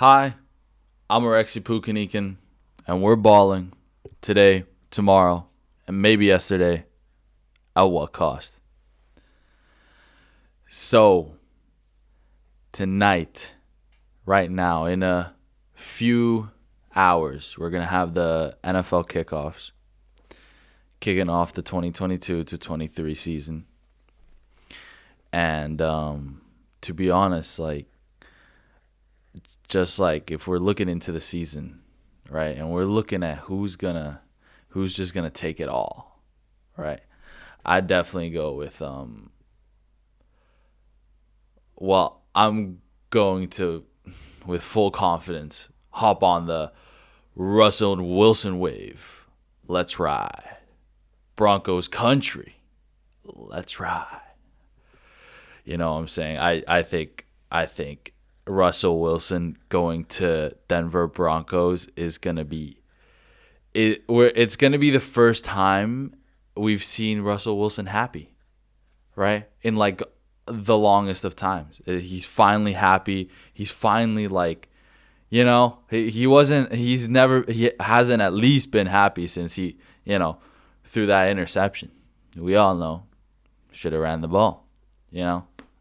Hi, I'm Alexi Pukanikin, and we're balling today, tomorrow, and maybe yesterday. At what cost? So, tonight, right now, in a few hours, we're going to have the NFL kickoffs kicking off the 2022 to 23 season. And to be honest, just if we're looking into the season, right, and we're looking at who's just gonna take it all, right? I definitely go with I'm going to, with full confidence, hop on the Russell Wilson wave. Let's ride. Broncos country. Let's ride. You know what I'm saying? I think Russell Wilson going to Denver Broncos is gonna be it's gonna be the first time we've seen Russell Wilson happy, right? In the longest of times. He's finally happy. He's finally he hasn't at least been happy since he threw that interception. We all know should have ran the ball.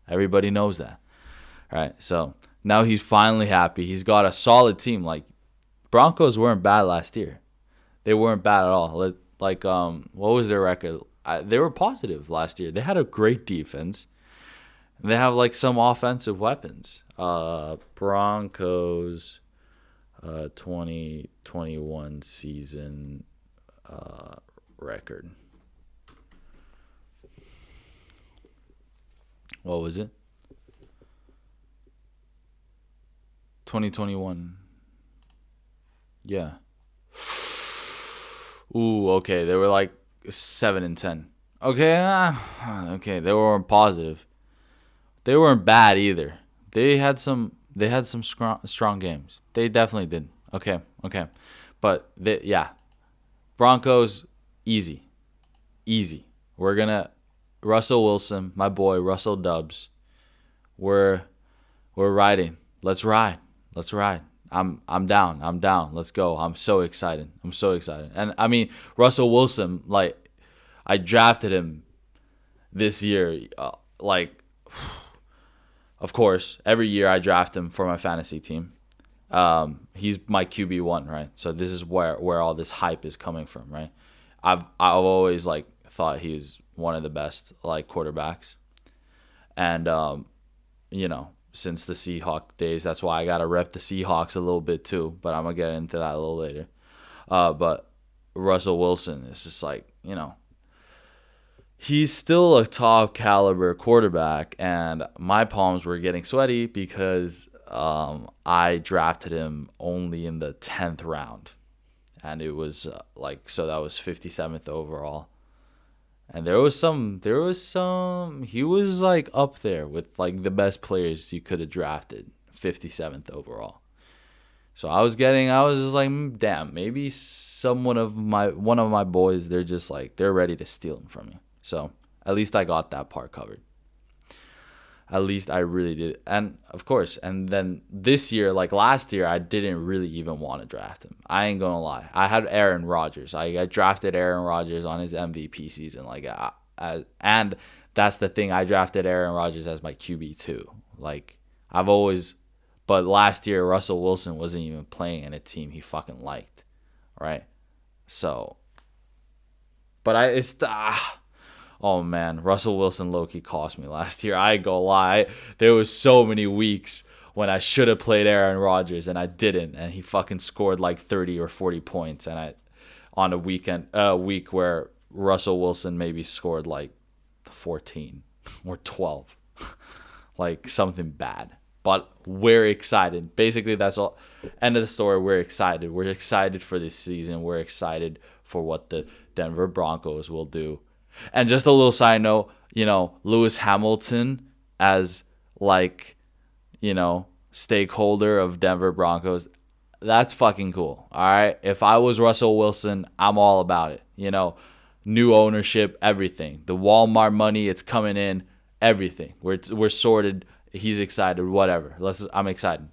Everybody knows that. All right, so now he's finally happy. He's got a solid team. Broncos weren't bad last year. They weren't bad at all. What was their record? They were positive last year. They had a great defense. They have some offensive weapons. Broncos 2021 season record. What was it? 2021. Yeah. Ooh, okay. They were 7-10. Okay, okay. They weren't positive. They weren't bad either. They had some strong games. They definitely did. Okay. But Broncos easy. We're gonna Russell Wilson, my boy Russell Dubs. We're riding. Let's ride. I'm down. Let's go. I'm so excited. And I mean, Russell Wilson, I drafted him this year. Of course, every year I draft him for my fantasy team. He's my QB1, right? So this is where all this hype is coming from, right? I've always thought he was one of the best quarterbacks, and since the Seahawks days. That's why I got to rep the Seahawks a little bit too, but I'm going to get into that a little later. But Russell Wilson is just he's still a top caliber quarterback, and my palms were getting sweaty because I drafted him only in the 10th round. And it was so that was 57th overall. And he was up there with the best players you could have drafted, 57th overall. So I was just damn, maybe one of my boys, they're ready to steal him from me. So at least I got that part covered. At least I really did. And of course, and then this year, last year, I didn't really even want to draft him. I ain't gonna lie. I had Aaron Rodgers. I drafted Aaron Rodgers on his MVP season. And that's the thing. I drafted Aaron Rodgers as my QB2. But last year, Russell Wilson wasn't even playing in a team he fucking liked. Right? So, oh man, Russell Wilson low-key cost me last year. I ain't gonna lie. There was so many weeks when I should have played Aaron Rodgers and I didn't, and he fucking scored 30 or 40 points, and on a week where Russell Wilson maybe scored 14 or 12. Something bad. But we're excited. Basically, that's all. End of the story. We're excited. We're excited for this season. We're excited for what the Denver Broncos will do. And just a little side note, Lewis Hamilton as stakeholder of Denver Broncos, that's fucking cool. All right. If I was Russell Wilson, I'm all about it. New ownership, everything. The Walmart money, it's coming in, everything. We're sorted. He's excited, whatever. I'm excited.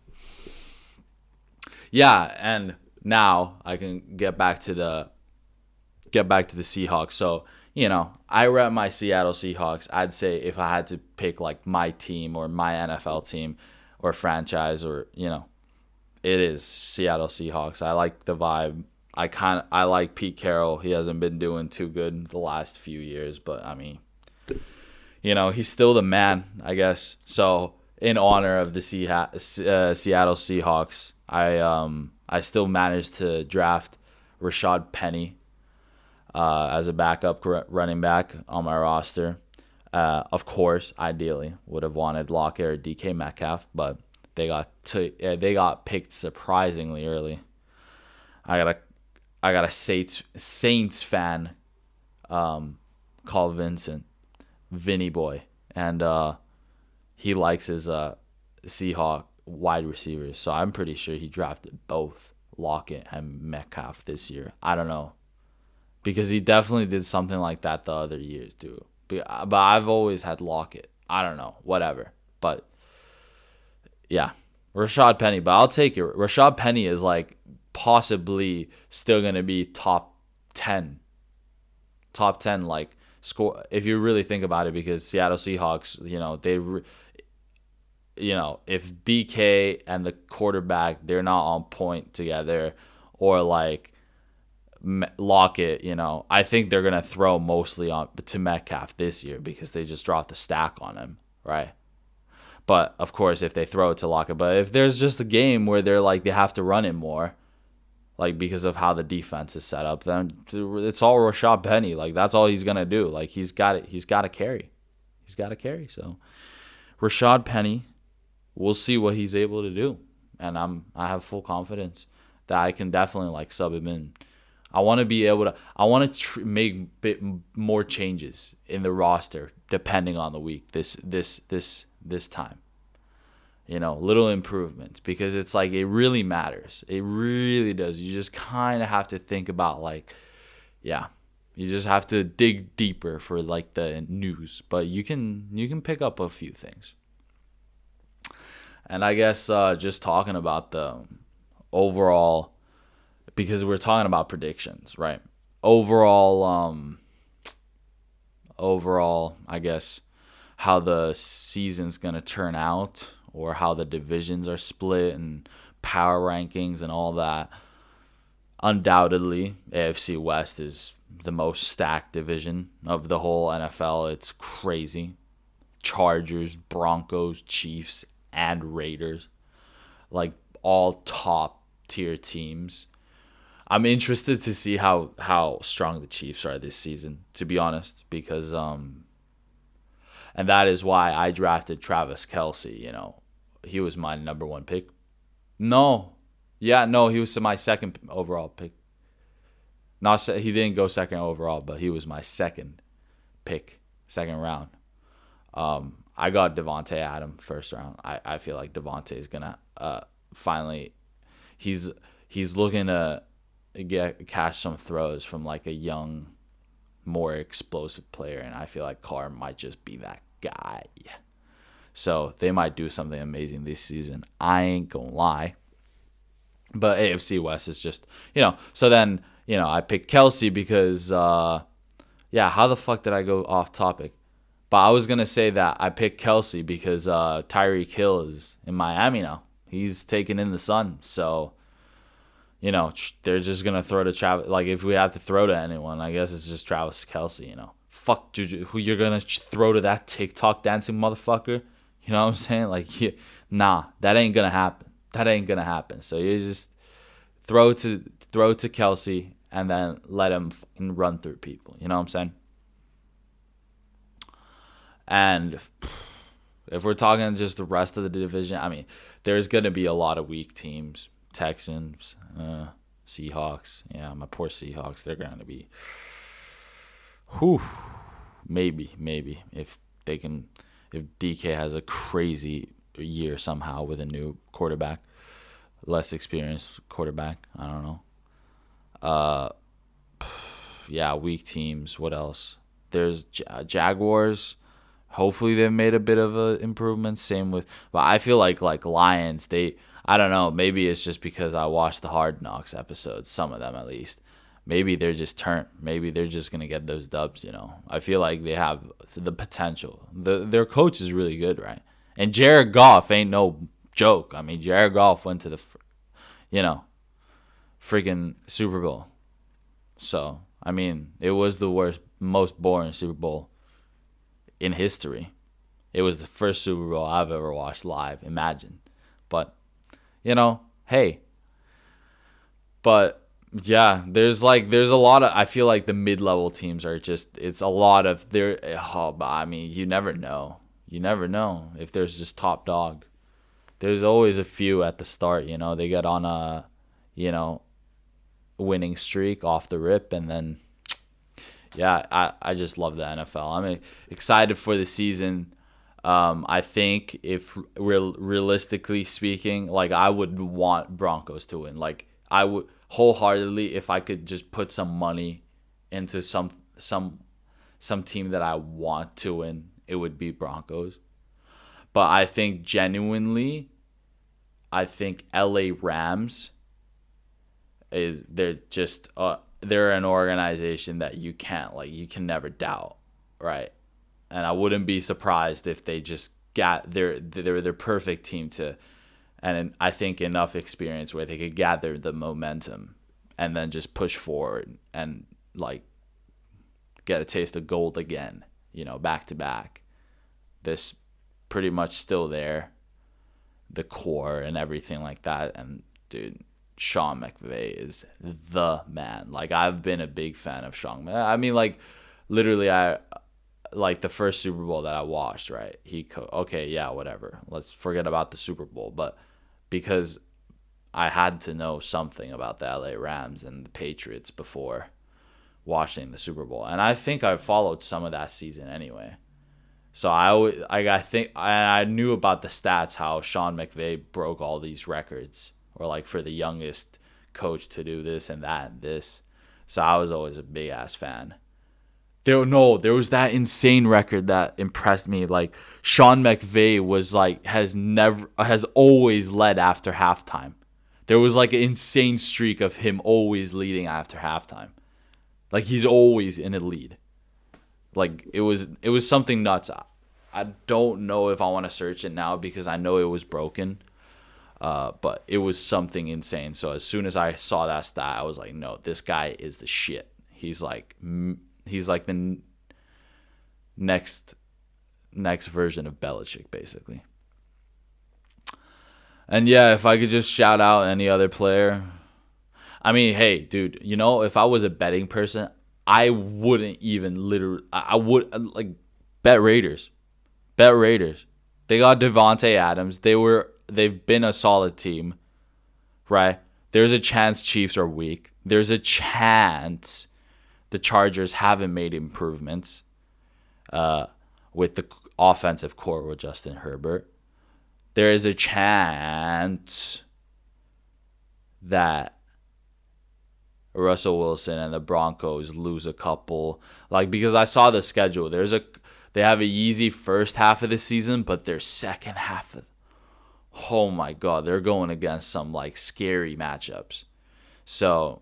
Yeah, and now I can get back to the Seahawks. So, I rep my Seattle Seahawks. I'd say if I had to pick like my team or my NFL team or franchise or, it is Seattle Seahawks. I like the vibe. I like Pete Carroll. He hasn't been doing too good the last few years, but I mean, he's still the man, I guess. So, in honor of the Seattle Seahawks, I still managed to draft Rashad Penny as a backup running back on my roster. Of course, ideally, would have wanted Lockett or DK Metcalf, but they got picked surprisingly early. I got a Saints fan called Vincent, Vinny Boy, and he likes his Seahawk wide receivers. So I'm pretty sure he drafted both Lockett and Metcalf this year. I don't know, because he definitely did something like that the other years too. But I've always had Lockett. I don't know, whatever. But yeah, Rashad Penny. But I'll take it. Rashad Penny is like possibly still gonna be top 10 like score if you really think about it, because Seattle Seahawks, if DK and the quarterback, they're not on point together, or like Lockett, I think they're gonna throw mostly on to Metcalf this year because they just dropped the stack on him, right? But of course, if they throw it to Lockett, but if there's just a game where they're like they have to run it more, like because of how the defense is set up, then it's all Rashad Penny. Like that's all he's gonna do. Like he's got it. He's got to carry. So Rashad Penny, we'll see what he's able to do, and I have full confidence that I can definitely like sub him in. I want to be able to. I want to make bit more changes in the roster depending on the week. This time. Little improvements, because it's like it really matters. It really does. You just kind of have to think about you just have to dig deeper for like the news, but you can pick up a few things. And I guess just talking about the overall, because we're talking about predictions, right? Overall, I guess how the season's gonna turn out, or how the divisions are split and power rankings and all that. Undoubtedly, AFC West is the most stacked division of the whole NFL. It's crazy. Chargers, Broncos, Chiefs, and Raiders, like all top tier teams. I'm interested to see how strong the Chiefs are this season, to be honest, because and that is why I drafted Travis Kelce. He was my number one pick. No. Yeah, no, he was my second overall pick. He didn't go second overall, but he was my second pick, second round. I got Devontae Adams first round. I feel like Devontae is gonna finally, he's looking to catch some throws from like a young, more explosive player, and I feel like Carr might just be that guy. So they might do something amazing this season. I ain't gonna lie. But AFC West is just, so then, I picked Kelce because, how the fuck did I go off topic? But I was going to say that I picked Kelce because Tyreek Hill is in Miami now. He's taking in the sun. So, they're just going to throw to Travis. Like, if we have to throw to anyone, I guess it's just Travis Kelce, Fuck, dude, who you're going to throw to that TikTok dancing motherfucker? You know what I'm saying? Like, nah, that ain't going to happen. So you just throw to Kelce and then let him run through people. You know what I'm saying? And if we're talking just the rest of the division, I mean, there's going to be a lot of weak teams. Texans, Seahawks. Yeah, my poor Seahawks. They're going to be... Maybe. If DK has a crazy year somehow with a new quarterback, less experienced quarterback. I don't know. Weak teams. What else? There's Jaguars. Hopefully they've made a bit of a improvement. Same with, but I feel like Lions. I don't know. Maybe it's just because I watched the Hard Knocks episodes, some of them at least. Maybe they're just turned. Maybe they're just gonna get those dubs. I feel like they have the potential. Their coach is really good, right? And Jared Goff ain't no joke. I mean, Jared Goff went to the, freaking Super Bowl. So I mean, it was the most boring Super Bowl in history. It was the first Super Bowl I've ever watched live. Imagine, but hey. But yeah, there's a lot of, I feel like the mid-level teams are just, it's a lot of I mean, you never know. You never know if there's just top dog. There's always a few at the start, they get on a, winning streak off the rip, and then yeah, I just love the NFL. I'm excited for the season. I think if realistically speaking, like I would want Broncos to win. Like I would wholeheartedly, if I could just put some money into some team that I want to win, it would be Broncos. But I think genuinely, LA Rams they're an organization that you can never doubt, right? And I wouldn't be surprised if they just got their perfect team and I think enough experience where they could gather the momentum and then just push forward and get a taste of gold again, back to back. This pretty much still there, the core and everything like that. And dude, Sean McVay is the man. Like, I've been a big fan of Sean. I mean, literally, the first Super Bowl that I watched, right? Okay, yeah, whatever. Let's forget about the Super Bowl. But because I had to know something about the LA Rams and the Patriots before watching the Super Bowl. And I think I followed some of that season anyway. So I think I knew about the stats, how Sean McVay broke all these records, or for the youngest coach to do this and that and this. So I was always a big ass fan. There was that insane record that impressed me. Sean McVay has always led after halftime. There was an insane streak of him always leading after halftime. He's always in a lead. It was something nuts. I don't know if I want to search it now because I know it was broken. But it was something insane. So as soon as I saw that stat, I was like, no, this guy is the shit. He's the next version of Belichick, basically. And yeah, if I could just shout out any other player. I mean, hey, dude, if I was a betting person, I wouldn't even I would bet Raiders. Bet Raiders. They got Devontae Adams. They've been a solid team, right? There's a chance Chiefs are weak. There's a chance the Chargers haven't made improvements with the offensive core with Justin Herbert. There is a chance that Russell Wilson and the Broncos lose a couple. Because I saw the schedule. They have a easy first half of the season, but their second half oh my God, they're going against some scary matchups. So,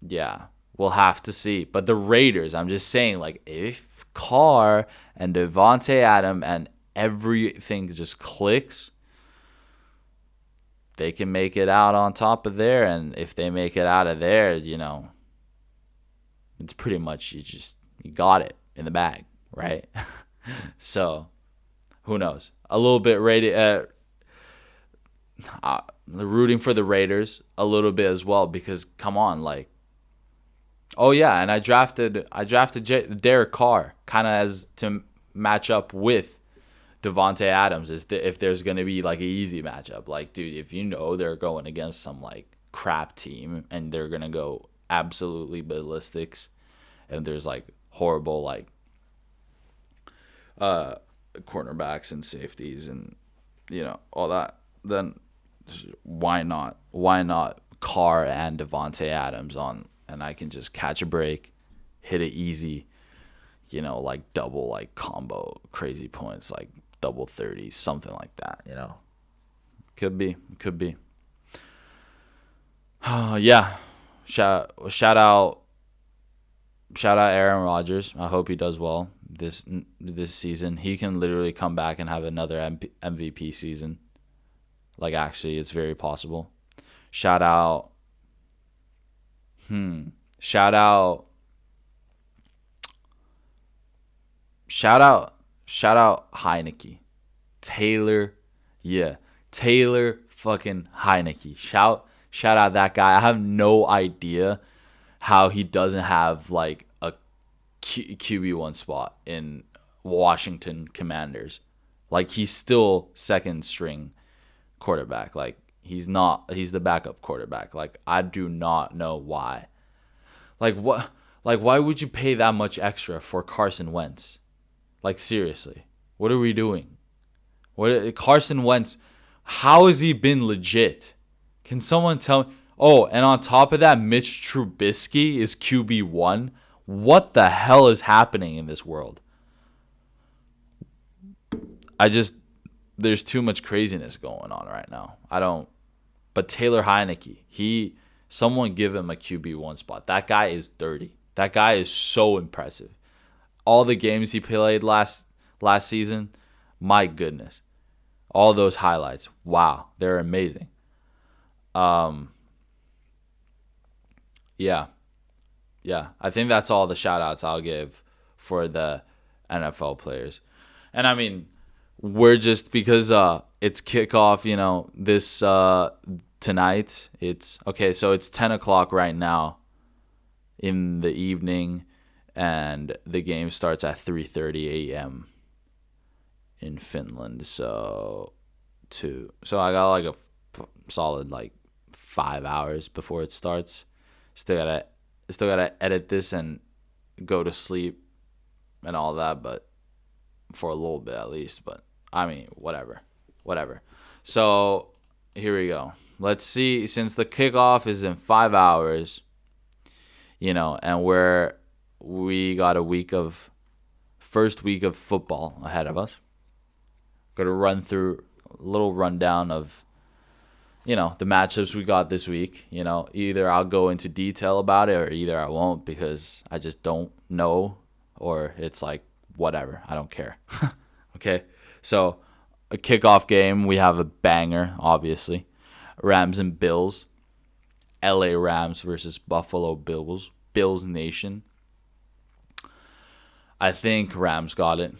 yeah, we'll have to see. But the Raiders, I'm just saying, if Carr and Devontae Adams and everything just clicks, they can make it out on top of there. And if they make it out of there, it's pretty much you got it in the bag, right? So, who knows? A little bit rooting for the Raiders a little bit as well, because come on, oh yeah, and I drafted Derek Carr kind of as to match up with Devontae Adams if there's gonna be an easy matchup. Dude, if they're going against some crap team and they're gonna go absolutely ballistics, and there's horrible cornerbacks and safeties and all that, then why not Carr and Devontae Adams on, and I can just catch a break, hit it easy, double combo crazy points, double 30s, something like that. Could be. Yeah. Shout out Aaron Rodgers. I hope he does well this season. He can literally come back and have another MVP season. Like, actually, it's very possible. Shout out. Shout out. Shout out. Shout out Heineke. Taylor. Yeah. Taylor fucking Heineke. Shout out that guy. I have no idea how he doesn't have like a QB1 spot in Washington Commanders. Like, he's still second string quarterback. Like, he's the backup quarterback. Like, I do not know why. Like, what? Like, why would you pay that much extra for Carson Wentz? Like, seriously, what are we doing? Carson Wentz, how has he been legit? Can someone tell me? Oh, and on top of that, Mitch Trubisky is QB1. What the hell is happening in this world? There's too much craziness going on right now. But Taylor Heineke, someone give him a QB1 spot. That guy is dirty. That guy is so impressive. All the games he played last season, my goodness. All those highlights, wow, they're amazing. Yeah. I think that's all the shout outs I'll give for the NFL players. And I mean, we're just, because it's kickoff, this tonight. It's okay, so it's 10 o'clock right now in the evening, and the game starts at 3:30 a.m. in Finland. So I got like a solid like 5 hours before it starts. Still gotta edit this and go to sleep and all that, but for a little bit at least. But I mean, whatever. So here we go. Let's see. Since the kickoff is in 5 hours, and we got first week of football ahead of us. Going to run through a little rundown of, the matchups we got this week. Either I'll go into detail about it or either I won't, because I just don't know, or it's like, whatever. I don't care. Okay. So a kickoff game, we have a banger, obviously. Rams and Bills. LA Rams versus Buffalo Bills. Bills Nation. I think Rams got it.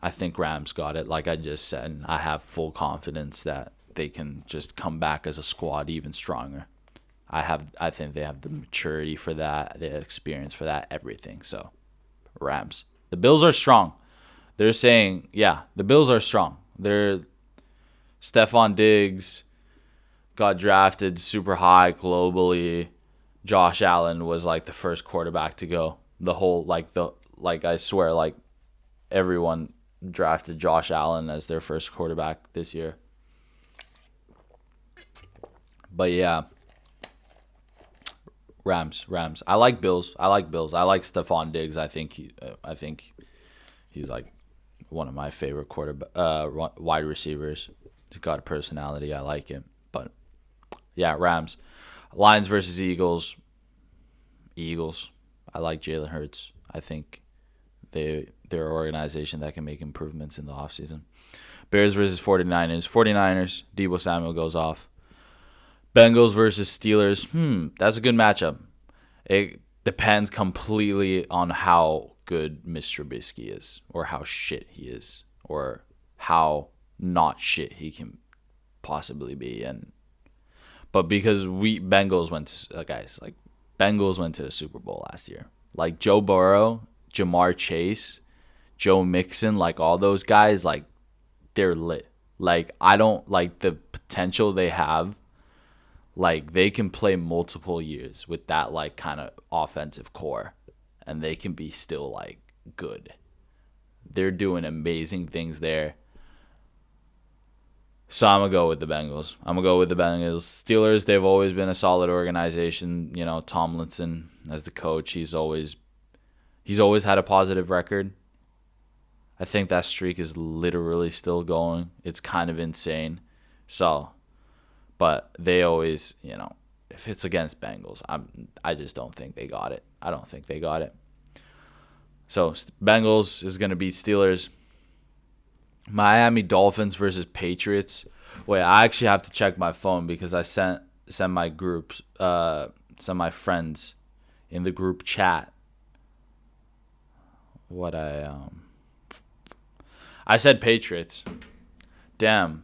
Like I just said, I have full confidence that they can just come back as a squad even stronger. I think they have the maturity for that, the experience for that, everything. So, Rams. The Bills are strong. They're saying, the Bills are strong. Stephon Diggs got drafted super high globally. Josh Allen was like the first quarterback to go. I swear, like, everyone drafted Josh Allen as their first quarterback this year. But yeah, Rams. I like Bills. I like Stephon Diggs. I think he's like one of my favorite wide receivers. He's got a personality. I like him. But yeah, Rams. Lions versus Eagles. I like Jalen Hurts. I think they're an organization that can make improvements in the offseason. Bears versus 49ers. 49ers, Deebo Samuel goes off. Bengals versus Steelers. That's a good matchup. It depends completely on how good Mr. Trubisky is, or how shit he is, or how not shit he can possibly be. But because Bengals went to the Super Bowl last year. Like Joe Burrow, Jamar Chase, Joe Mixon, like all those guys, like they're lit. Like, I don't like the potential they have. Like, they can play multiple years with that like kind of offensive core, and they can be still like good. They're doing amazing things there. So I'm going to go with the Bengals. Steelers, they've always been a solid organization. Tomlinson as the coach, he's always had a positive record. I think that streak is literally still going. It's kind of insane. So, but they always, if it's against Bengals, I just don't think they got it. I don't think they got it. So Bengals is going to beat Steelers. Miami Dolphins versus Patriots. Wait, I actually have to check my phone because I sent my groups, sent my friends in the group chat what I said Patriots. Damn.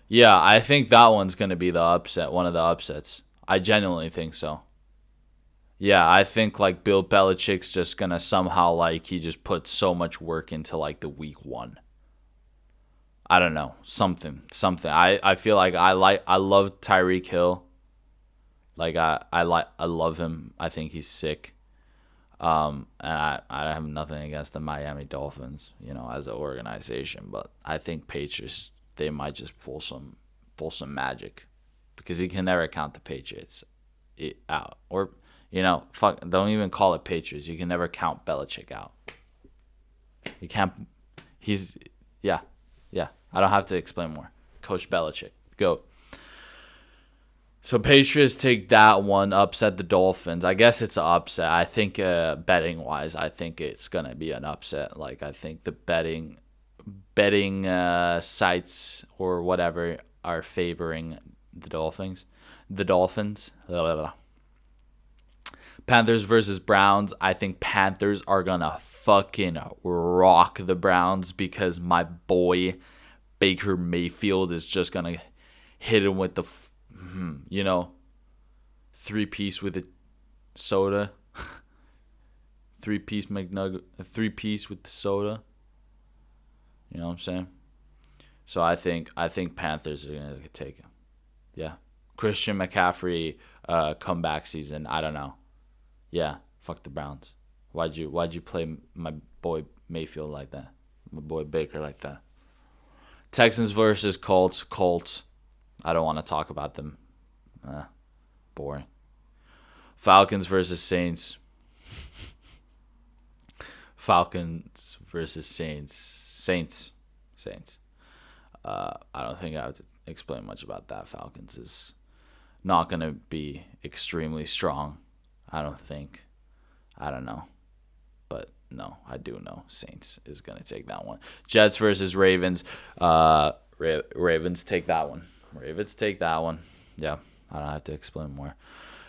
Yeah, I think that one's going to be the upset, one of the upsets. I genuinely think so. Yeah, I think like Bill Belichick's just going to somehow like he just put so much work into like the week 1. I don't know, something. I feel like I love Tyreek Hill. Like I love him. I think he's sick. And I have nothing against the Miami Dolphins, as an organization, but I think Patriots, they might just pull some magic, because you can never count the Patriots out, or fuck, don't even call it Patriots. You can never count Belichick out. You can't. Yeah. I don't have to explain more. Coach Belichick, go. So Patriots take that one, upset the Dolphins. I guess it's an upset. I think betting wise, I think it's gonna be an upset. Like I think the betting sites or whatever are favoring the Dolphins. Blah, blah, blah. Panthers versus Browns. I think Panthers are gonna fucking rock the Browns, because my boy Baker Mayfield is just gonna hit him with the 3-piece with a soda. 3-piece McNugget, a 3-piece with the soda. You know what I'm saying? So I think Panthers are gonna take him. Yeah, Christian McCaffrey comeback season. I don't know. Yeah, fuck the Browns. Why'd you play my boy Mayfield like that? My boy Baker like that? Texans versus Colts. I don't want to talk about them. Boring. Falcons versus Saints. Falcons versus Saints. Saints. I don't think I have to explain much about that. Falcons is not going to be extremely strong. I don't think. I don't know. But no, I do know Saints is going to take that one. Jets versus Ravens. Ravens take that one. Yeah, I don't have to explain more.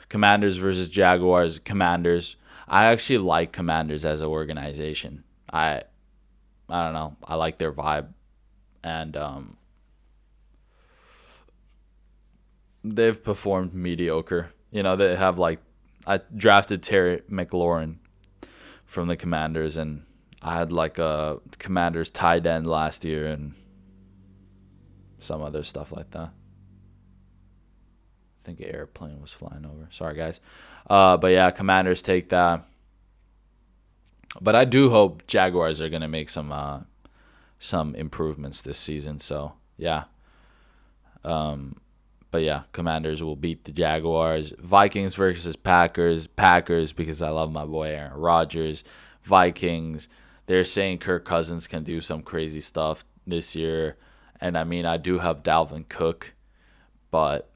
Commanders versus Jaguars. Commanders. I actually like Commanders as an organization. I don't know. I like their vibe. And they've performed mediocre. They have I drafted Terry McLaurin from the Commanders, and I had a Commanders tight end last year and some other stuff like that. I think an airplane was flying over. Sorry, guys. But yeah, Commanders take that. But I do hope Jaguars are going to make some improvements this season. So, yeah. But yeah, Commanders will beat the Jaguars. Vikings versus Packers. Packers, because I love my boy Aaron Rodgers. Vikings, they're saying Kirk Cousins can do some crazy stuff this year. And I do have Dalvin Cook, but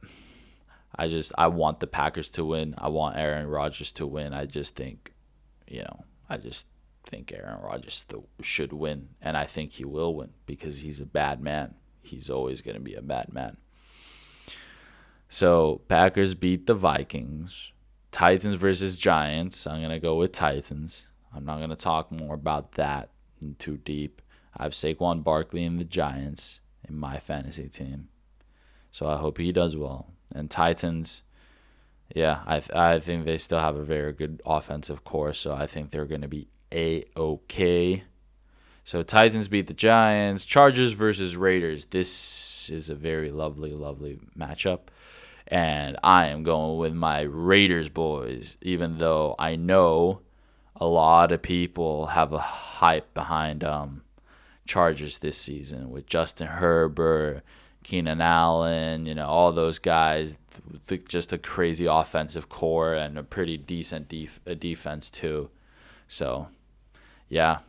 I want the Packers to win. I want Aaron Rodgers to win. I just think Aaron Rodgers should win, and I think he will win because he's a bad man. He's always going to be a bad man. So Packers beat the Vikings. Titans versus Giants. I'm going to go with Titans. I'm not going to talk more about that too deep. I have Saquon Barkley and the Giants in my fantasy team, so I hope he does well. And Titans, yeah, I think they still have a very good offensive core, so I think they're going to be A-OK. So Titans beat the Giants. Chargers versus Raiders. This is a very lovely, lovely matchup. And I am going with my Raiders boys, even though I know a lot of people have a hype behind Chargers this season with Justin Herbert, Keenan Allen, all those guys, just a crazy offensive core and a pretty decent defense too. So, yeah,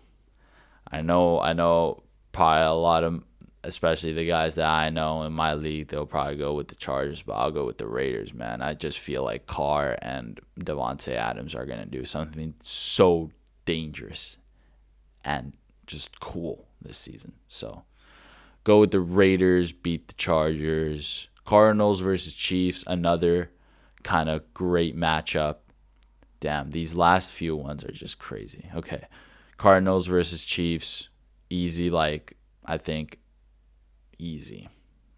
I know probably a lot of especially the guys that I know in my league, they'll probably go with the Chargers, but I'll go with the Raiders, man. I just feel like Carr and Devontae Adams are going to do something so dangerous and just cool this season. So go with the Raiders, beat the Chargers. Cardinals versus Chiefs, another kind of great matchup. Damn, these last few ones are just crazy. Okay, Cardinals versus Chiefs, easy, like, I think easy.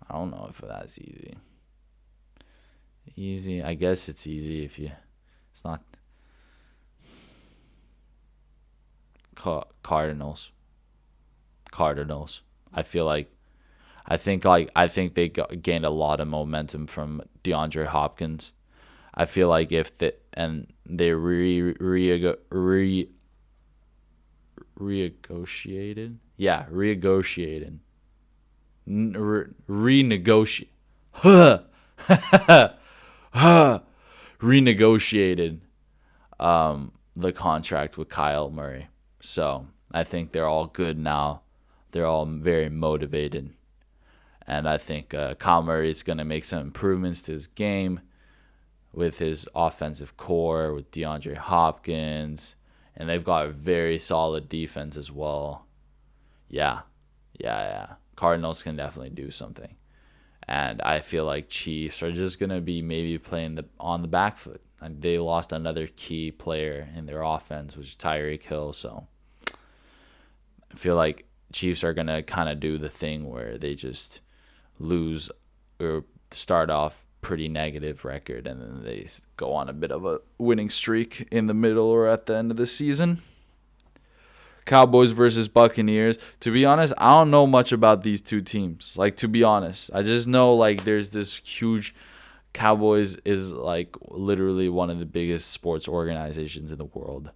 I don't know if that's easy. Easy, I guess it's easy if you, it's not. Cardinals. I feel like, I think they gained a lot of momentum from DeAndre Hopkins. I feel like if they renegotiated. Yeah, renegotiated. Renegotiate. Renegotiated the contract with Kyle Murray. So I think they're all good now. They're all very motivated. And I think Kyle Murray is going to make some improvements to his game with his offensive core, with DeAndre Hopkins. And they've got a very solid defense as well. Yeah. Cardinals can definitely do something. And I feel like Chiefs are just going to be maybe playing on the back foot. And they lost another key player in their offense, which is Tyreek Hill. So I feel like Chiefs are going to kind of do the thing where they just lose or start off pretty negative record, and then they go on a bit of a winning streak in the middle or at the end of the season. Cowboys versus Buccaneers. To be honest, I don't know much about these two teams. Like, to be honest, I just know like there's this huge. Cowboys is like literally one of the biggest sports organizations in the world,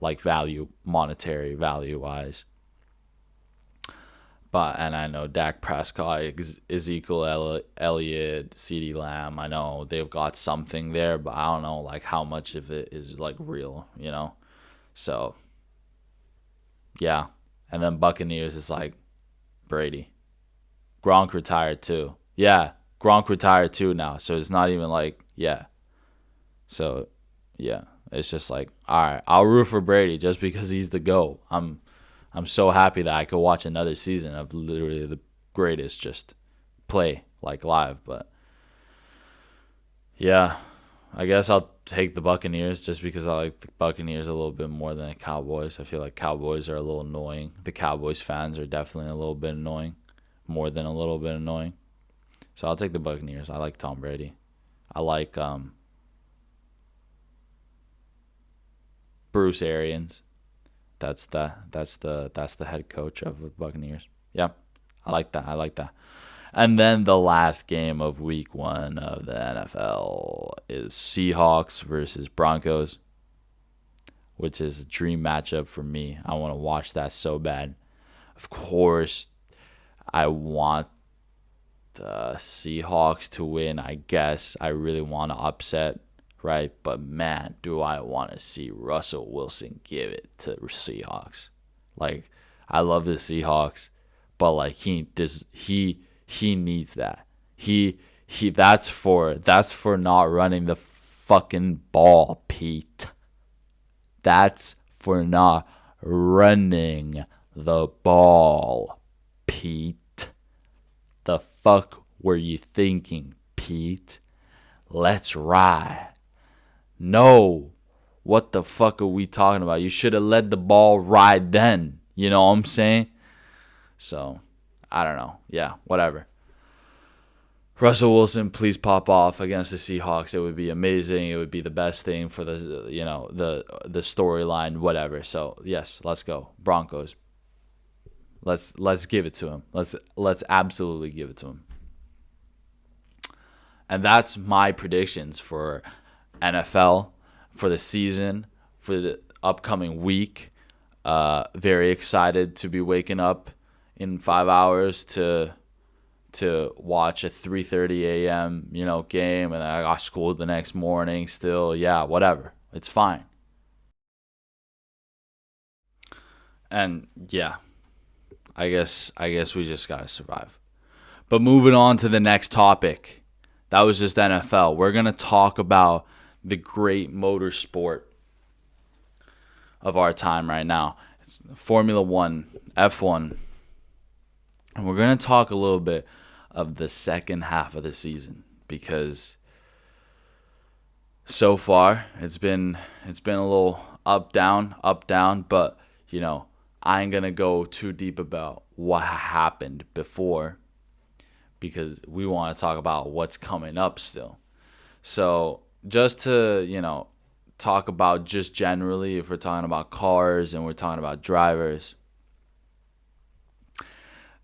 like monetary value wise. And I know Dak Prescott, Ezekiel Elliott, CeeDee Lamb. I know they've got something there, but I don't know like how much of it is like real, you know. So yeah, and then Buccaneers is like Brady, Gronk retired too. Yeah, Gronk retired too now, so it's not even like yeah. So yeah, it's just like all right, I'll root for Brady just because he's the GOAT. I'm so happy that I could watch another season of literally the greatest just play like live. But yeah, I guess I'll take the Buccaneers just because I like the Buccaneers a little bit more than the Cowboys. I feel like Cowboys are a little annoying. The Cowboys fans are definitely a little bit annoying, more than a little bit annoying. So I'll take the Buccaneers. I like Tom Brady. I like Bruce Arians. That's the head coach of the Buccaneers. Yeah, I like that. And then the last game of week 1 of the NFL is Seahawks versus Broncos, which is a dream matchup for me. I want to watch that so bad. Of course, I want the Seahawks to win. I guess I really want to upset. Right, but man, do I want to see Russell Wilson give it to Seahawks. Like, I love the Seahawks, but like he needs that. He that's for not running the fucking ball, Pete. That's for not running the ball, Pete. The fuck were you thinking, Pete? Let's ride. No, what the fuck are we talking about? You should have let the ball ride then. You know what I'm saying? So, I don't know. Yeah, whatever. Russell Wilson, please pop off against the Seahawks. It would be amazing. It would be the best thing for the the storyline, whatever. So, yes, let's go. Broncos. Let's give it to him. Let's absolutely give it to him. And that's my predictions for NFL, for the season, for the upcoming week. Very excited to be waking up in 5 hours to watch a 3:30 a.m. game, and I got school the next morning still. Yeah, whatever. It's fine. And yeah, I guess we just gotta survive. But moving on to the next topic. That was just NFL. We're gonna talk about the great motorsport of our time right now. It's Formula One, F1. And we're gonna talk a little bit of the second half of the season because so far it's been a little up down, but I ain't gonna go too deep about what happened before because we want to talk about what's coming up still. So just to talk about just generally, if we're talking about cars and we're talking about drivers,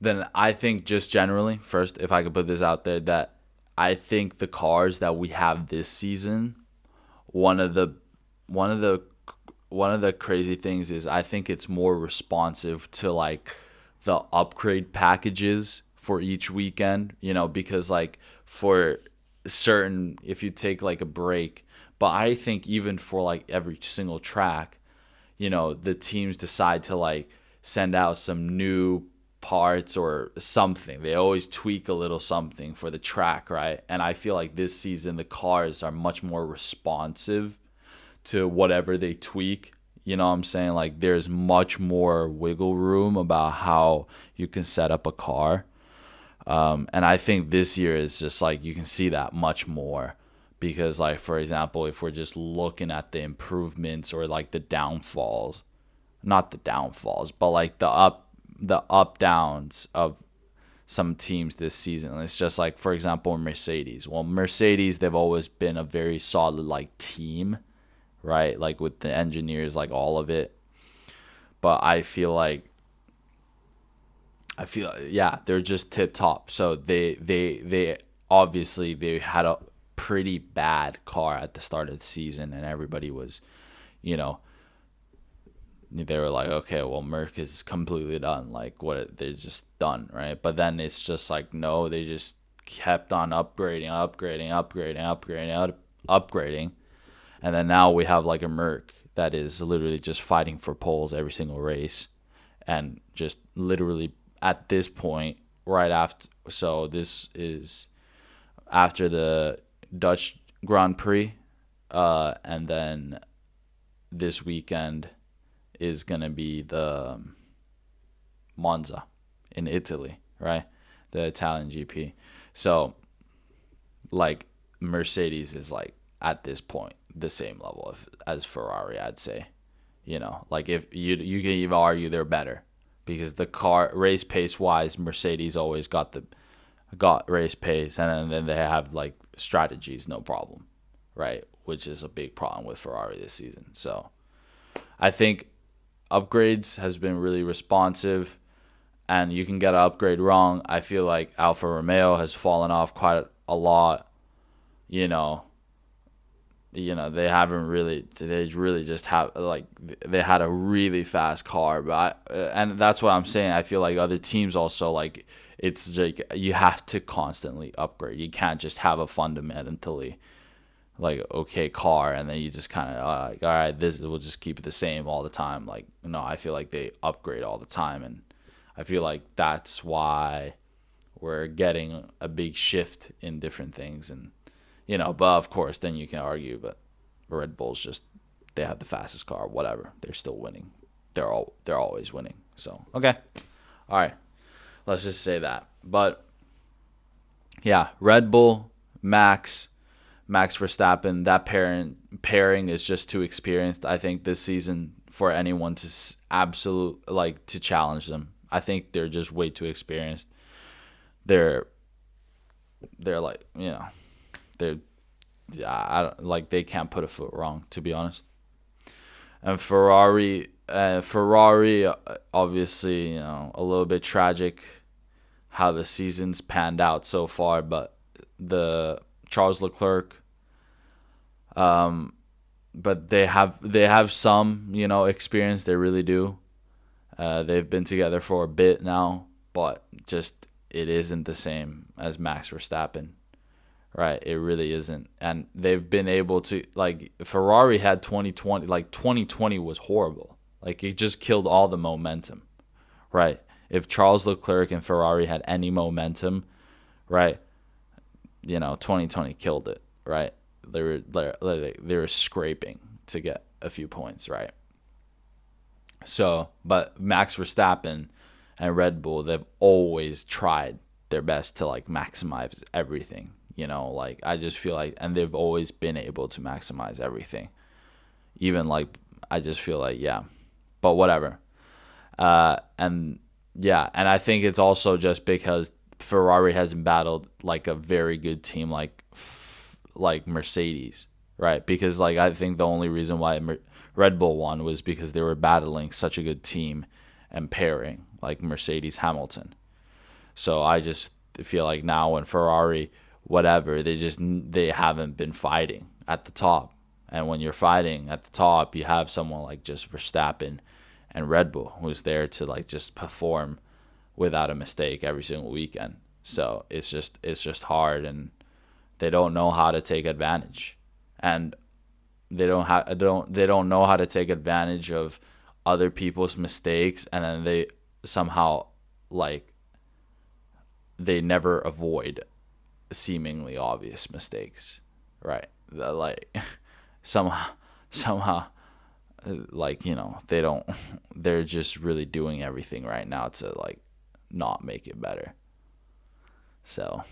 then I think just generally, first, if I could put this out there, that I think the cars that we have this season, one of the crazy things is I think it's more responsive to like the upgrade packages for each weekend, because like for certain, if you take like a break, but I think even for like every single track, the teams decide to like send out some new parts or something. They always tweak a little something for the track, right? And I feel like this season the cars are much more responsive to whatever they tweak. You know what I'm saying? Like there's much more wiggle room about how you can set up a car. And I think this year is just like you can see that much more because like, for example, if we're just looking at the improvements or like the downfalls, not the downfalls, but like the up downs of some teams this season. It's just like, for example, Mercedes. Well, Mercedes, they've always been a very solid like team, right? Like with the engineers, like all of it. But I feel yeah, they're just tip top. So they obviously they had a pretty bad car at the start of the season, and everybody was, they were like, okay, well, Merc is completely done. Like what they're just done, right? But then it's just like no, they just kept on upgrading, and then now we have like a Merc that is literally just fighting for poles every single race, and just literally at this point, right after, so this is after the Dutch Grand Prix, and then this weekend is going to be the Monza in Italy, right? The Italian GP. So, like, Mercedes is, like, at this point, the same level as Ferrari, I'd say. Like, if you can even argue they're better. Because the car race pace wise, Mercedes always got race pace, and then they have like strategies, no problem, right? Which is a big problem with Ferrari this season. So I think upgrades has been really responsive, and you can get an upgrade wrong. I feel like Alfa Romeo has fallen off quite a lot. They haven't really. They really just have like they had a really fast car, but and that's what I'm saying. I feel like other teams also like it's like you have to constantly upgrade. You can't just have a fundamentally like okay car and then you just kind of like all right, this will just keep it the same all the time. Like no, I feel like they upgrade all the time, and I feel like that's why we're getting a big shift in different things and. But of course, then you can argue, but Red Bull's just, they have the fastest car, whatever. They're still winning. They're always winning. So, okay. All right. Let's just say that. But, yeah, Red Bull, Max Verstappen, that pairing is just too experienced, I think, this season for anyone to to challenge them. I think they're just way too experienced. They're like, I don't like they can't put a foot wrong, to be honest. And Ferrari, obviously, a little bit tragic how the season's panned out so far, but the Charles Leclerc, but they have some, experience. They really do. They've been together for a bit now, but just it isn't the same as Max Verstappen. Right, it really isn't. And they've been able to, like, Ferrari had 2020, like, 2020 was horrible. Like, it just killed all the momentum, right? If Charles Leclerc and Ferrari had any momentum, right, 2020 killed it, right? They were scraping to get a few points, right? So, but Max Verstappen and Red Bull, they've always tried their best to like maximize everything. Like I just feel like, and they've always been able to maximize everything. Even like, I just feel like, yeah, but whatever. And yeah, and I think it's also just because Ferrari hasn't battled like a very good team like Mercedes, right? Because like I think the only reason why Red Bull won was because they were battling such a good team and pairing like Mercedes Hamilton. So I just feel like now when Ferrari, whatever, they haven't been fighting at the top. And when you're fighting at the top, you have someone like just Verstappen and Red Bull who's there to like just perform without a mistake every single weekend. So it's just hard, and they don't know how to take advantage. And they don't know how to take advantage of other people's mistakes, and then they somehow like they never avoid seemingly obvious mistakes, right? Like somehow like they're just really doing everything right now to like not make it better. So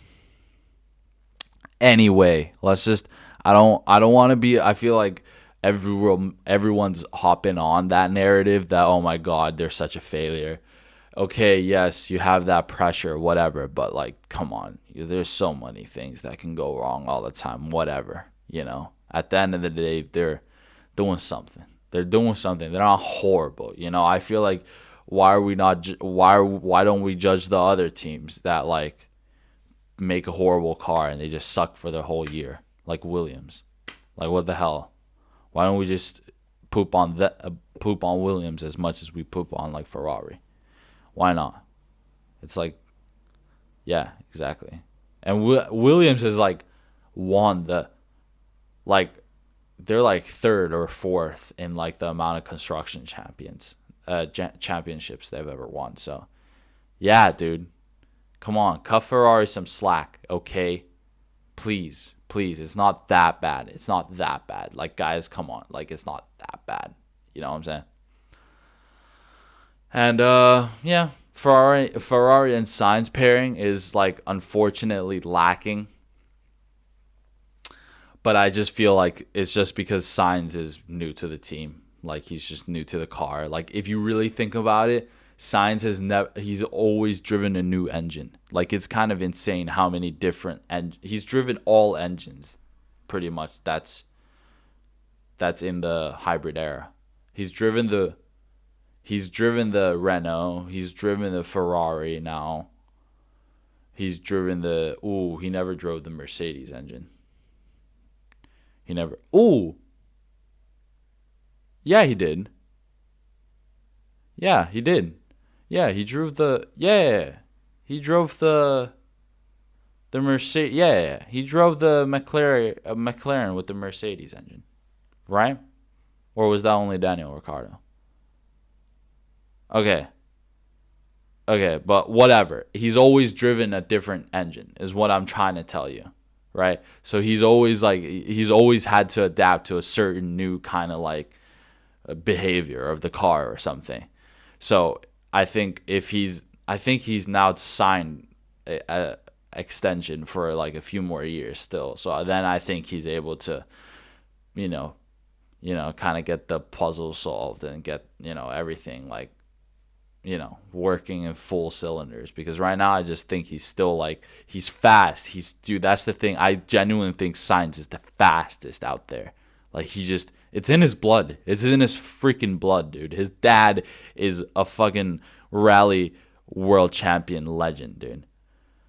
anyway, I don't want to be, I feel like everyone's hopping on that narrative that, oh my god, they're such a failure. Okay, yes, you have that pressure, whatever, but like, come on, there's so many things that can go wrong all the time, whatever. At the end of the day, they're doing something. They're doing something. They're not horrible. I feel like, why don't we judge the other teams that like make a horrible car and they just suck for the whole year, like Williams? Like, what the hell? Why don't we just poop on Williams as much as we poop on like Ferrari? Why not? It's like, yeah, exactly. And Williams has like won they're like third or fourth in like the amount of construction championships they've ever won. So yeah, dude, come on, cut Ferrari some slack, okay? Please, it's not that bad. Like, guys, come on, like, it's not that bad. You know what I'm saying? And yeah, Ferrari and Sainz pairing is like unfortunately lacking. But I just feel like it's just because Sainz is new to the team. Like, he's just new to the car. Like, if you really think about it, Sainz he's always driven a new engine. Like, it's kind of insane how many different he's driven all engines, pretty much. That's in the hybrid era. He's driven the Renault. He's driven the Ferrari now. He's driven he never drove the Mercedes engine. He never. Yeah, he did. Yeah, he did. Yeah, he drove the. Yeah, he drove the Mercedes. Yeah, he drove the McLaren with the Mercedes engine, right? Or was that only Daniel Ricciardo? Okay, but whatever. He's always driven a different engine, is what I'm trying to tell you, right? So he's always had to adapt to a certain new kind of like behavior of the car or something. So I think he's now signed a extension for like a few more years still. So then I think he's able to, kind of get the puzzle solved and get, everything like, working in full cylinders. Because right now I just think he's still like, he's fast. That's the thing. I genuinely think Sainz is the fastest out there. Like, it's in his blood. It's in his freaking blood, dude. His dad is a fucking rally world champion legend, dude.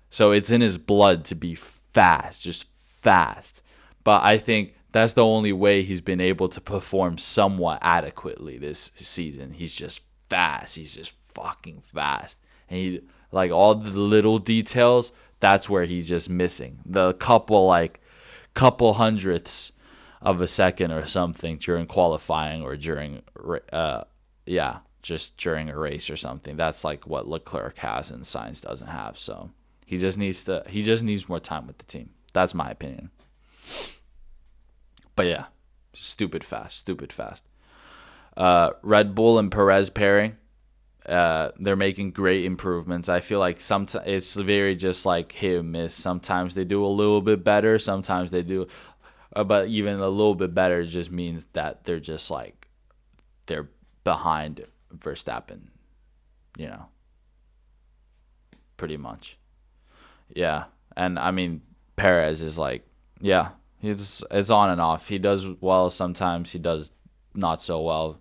So it's in his blood to be fast, just fast. But I think that's the only way he's been able to perform somewhat adequately this season. He's just fast. He's just fucking fast. And he, like, all the little details, that's where he's just missing. The couple hundredths of a second or something during qualifying or during just during a race or something. That's like what Leclerc has and Sainz doesn't have. So he just needs more time with the team. That's my opinion. But yeah, stupid fast. Red Bull and Perez pairing. They're making great improvements. I feel like sometimes it's very just like hit or miss. Sometimes they do a little bit better. Sometimes they do, but even a little bit better just means that they're just like they're behind Verstappen, pretty much. Yeah, and I mean Perez is like, yeah, it's on and off. He does well sometimes. He does not so well.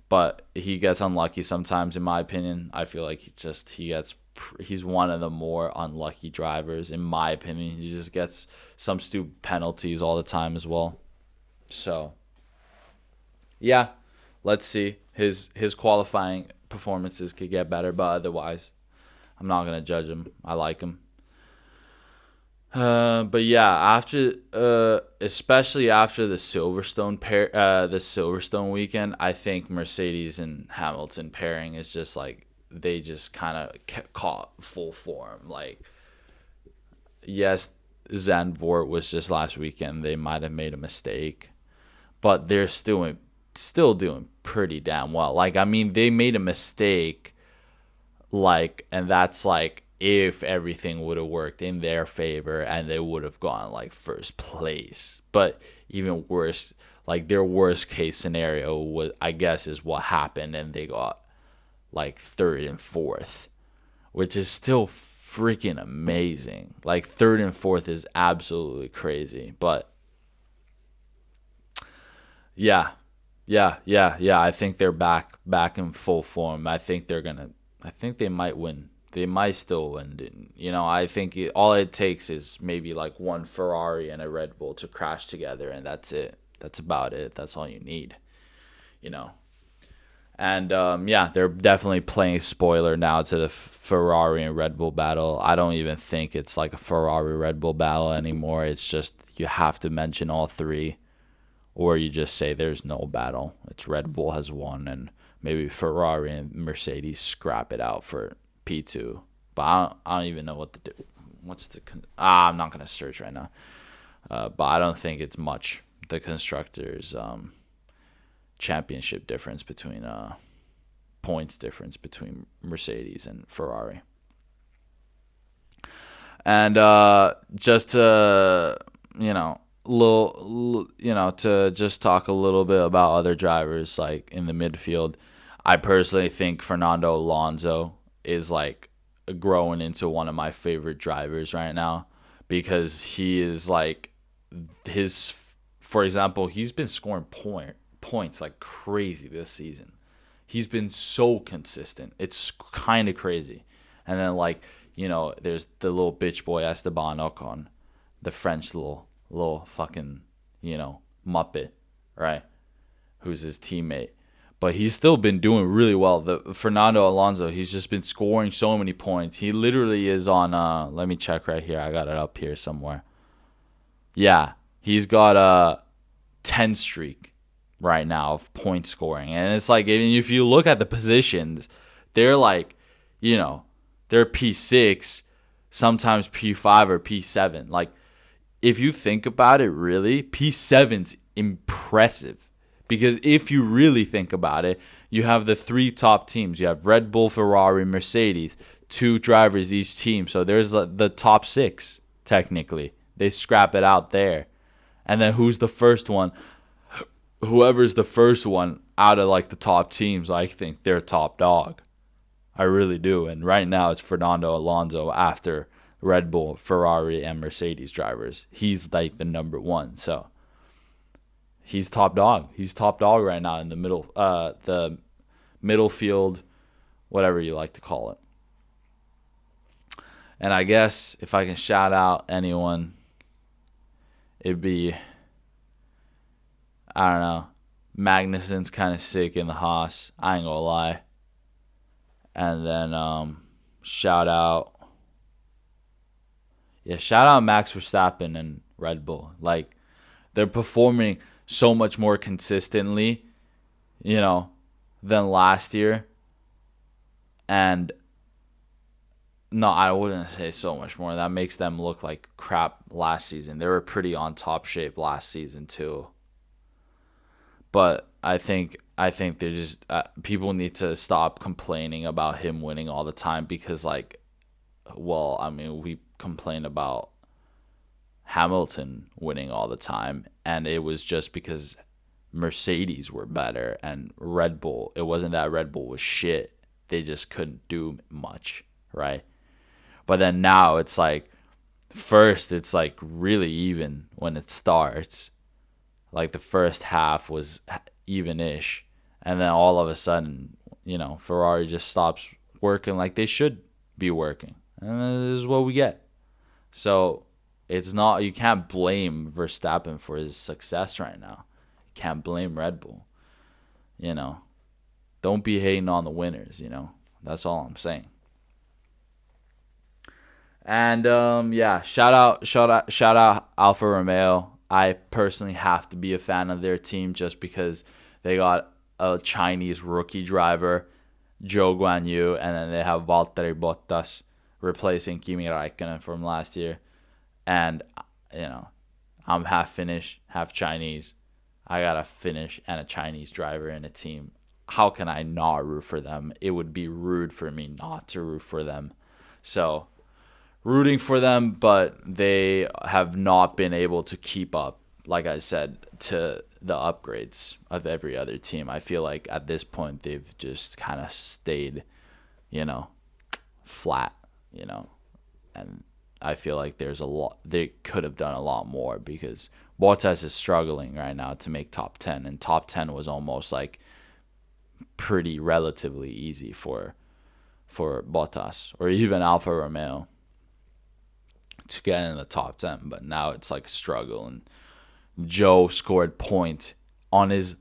But he gets unlucky sometimes, in my opinion. I feel like he's one of the more unlucky drivers, in my opinion. He just gets some stupid penalties all the time as well. So, yeah, let's see. His qualifying performances could get better, but otherwise, I'm not gonna judge him. I like him. But yeah, especially after the Silverstone weekend, I think Mercedes and Hamilton pairing is just like they just kind of caught full form. Like, yes, Zandvoort was just last weekend. They might have made a mistake, but they're still doing pretty damn well. Like, I mean, they made a mistake, like, and that's like, if everything would have worked in their favor and they would have gone like first place. But even worse, like their worst case scenario was, I guess, is what happened, and they got like third and fourth, which is still freaking amazing. Like third and fourth is absolutely crazy. But yeah. I think they're back in full form. I think they might win. They might still win. I think all it takes is maybe like one Ferrari and a Red Bull to crash together, and that's it. That's about it. That's all you need. And yeah, they're definitely playing spoiler now to the Ferrari and Red Bull battle. I don't even think it's like a Ferrari Red Bull battle anymore. It's just you have to mention all three, or you just say there's no battle. It's Red Bull has won, and maybe Ferrari and Mercedes scrap it out for P2, but I don't even know what to do. I'm not gonna search right now. But I don't think it's much the constructors championship difference between points difference between Mercedes and Ferrari. And just to to just talk a little bit about other drivers like in the midfield, I personally think Fernando Alonso is like growing into one of my favorite drivers right now, because he is like for example, he's been scoring points like crazy this season. He's been so consistent. It's kind of crazy. And then like, there's the little bitch boy Esteban Ocon, the French little fucking, muppet, right? Who's his teammate. But he's still been doing really well. The Fernando Alonso, he's just been scoring so many points. He literally is on, let me check right here. I got it up here somewhere. Yeah, he's got a 10 streak right now of point scoring. And it's like, if you look at the positions, they're like, they're P6, sometimes P5 or P7. Like, if you think about it, really, P7's impressive. Because if you really think about it, you have the three top teams. You have Red Bull, Ferrari, Mercedes, 2 drivers each team. So there's the top 6, technically. They scrap it out there. And then who's the first one? Whoever's the first one out of like the top teams, I think they're top dog. I really do. And right now it's Fernando Alonso after Red Bull, Ferrari, and Mercedes drivers. He's like the number 1. So he's top dog. He's top dog right now in the middle field, whatever you like to call it. And I guess if I can shout out anyone, it'd be, I don't know, Magnussen's kind of sick in the Haas. I ain't gonna lie. And then shout out Max Verstappen and Red Bull. Like, they're performing so much more consistently, than last year. And no, I wouldn't say so much more. That makes them look like crap last season. They were pretty on top shape last season too. But I think they're just people need to stop complaining about him winning all the time because we complain about Hamilton winning all the time, and it was just because Mercedes were better and Red Bull. It wasn't that Red Bull was shit. They just couldn't do much, right? But then now it's like first it's like really even when it starts. Like the first half was even-ish, and then all of a sudden, Ferrari just stops working like they should be working, and this is what we get. So it's not you can't blame Verstappen for his success right now. You can't blame Red Bull. You know, don't be hating on the winners. That's all I'm saying. And yeah, shout out Alfa Romeo. I personally have to be a fan of their team just because they got a Chinese rookie driver, Zhou Guanyu, and then they have Valtteri Bottas replacing Kimi Räikkönen from last year. And I'm half Finnish, half Chinese. I got a Finnish and a Chinese driver in a team. How can I not root for them? It would be rude for me not to root for them. So rooting for them, but they have not been able to keep up, like I said, to the upgrades of every other team. I feel like at this point they've just kind of stayed, flat, and I feel like there's a lot they could have done a lot more because Bottas is struggling right now to make top 10, and top 10 was almost like pretty relatively easy for Bottas or even Alfa Romeo to get in the top 10, but now it's like a struggle. And Joe scored points on his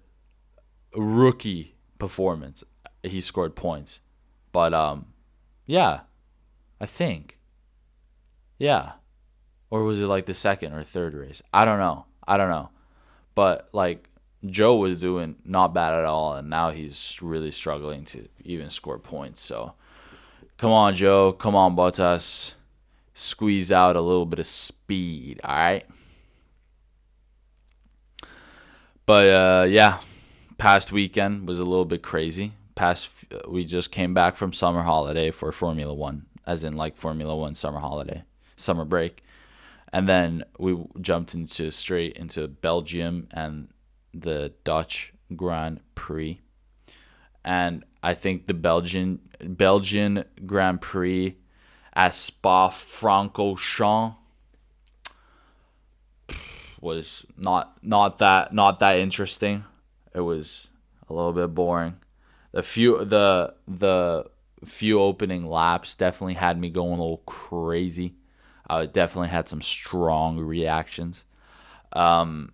rookie performance. He scored points, but yeah, I think, yeah, or was it like the second or third race? I don't know, but like Joe was doing not bad at all, and now he's really struggling to even score points. So come on, Joe, come on, Bottas. Squeeze out a little bit of speed, all right? But yeah, past weekend was a little bit crazy. We just came back from summer holiday for Formula One, as in like Formula One summer holiday, summer break, and then we jumped straight into Belgium and the Dutch Grand Prix, and I think the Belgian Grand Prix at Spa-Francorchamps was not that interesting. It was a little bit boring. The few opening laps definitely had me going a little crazy. I definitely had some strong reactions. It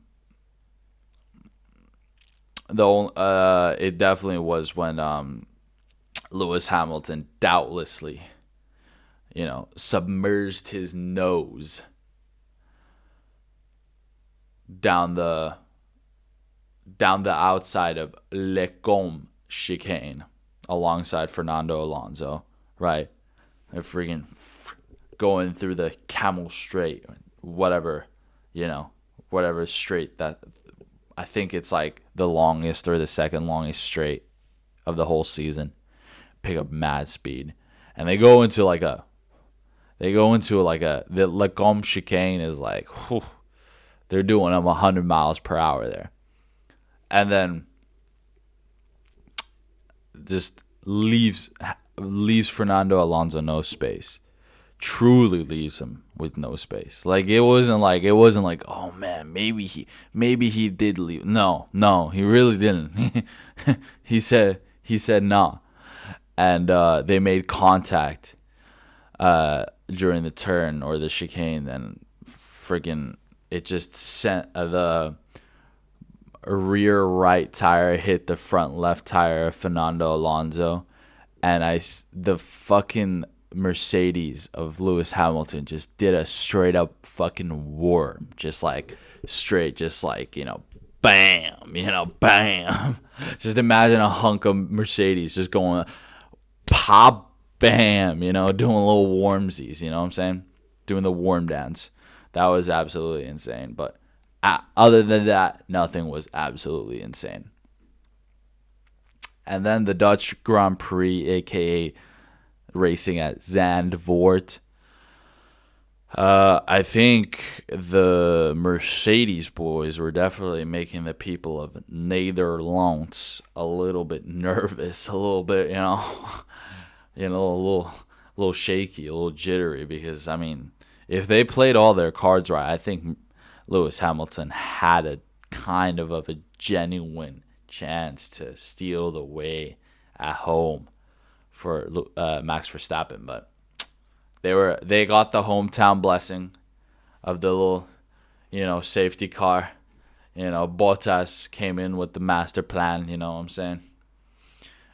definitely was when Lewis Hamilton doubtlessly submerged his nose down the outside of Le Combe chicane alongside Fernando Alonso, right? They're freaking going through the Camel Straight, whatever straight that I think it's like the longest or the second longest straight of the whole season. Pick up mad speed, and they go into the Le Combe chicane is like, whew, they're doing them 100 miles per hour there, and then just leaves Fernando Alonso no space. Truly leaves him with no space. Like it wasn't like oh man, maybe he did leave. No, he really didn't. he said nah, and they made contact during the turn or the chicane, and friggin' it just sent the rear right tire hit the front left tire of Fernando Alonso, and the fucking Mercedes of Lewis Hamilton just did a straight up fucking worm, just like straight, just like bam, bam. Just imagine a hunk of Mercedes just going pop, bam, doing little warmsies, you know what I'm saying? Doing the warm dance. That was absolutely insane. But other than that, nothing was absolutely insane. And then the Dutch Grand Prix, a.k.a. racing at Zandvoort. I think the Mercedes boys were definitely making the people of Netherlands a little bit nervous, a little bit, a little shaky, a little jittery. Because I mean, if they played all their cards right, I think Lewis Hamilton had a kind of a genuine chance to steal the way at home for Max Verstappen, but they got the hometown blessing of the little, safety car. Bottas came in with the master plan. You know what I'm saying?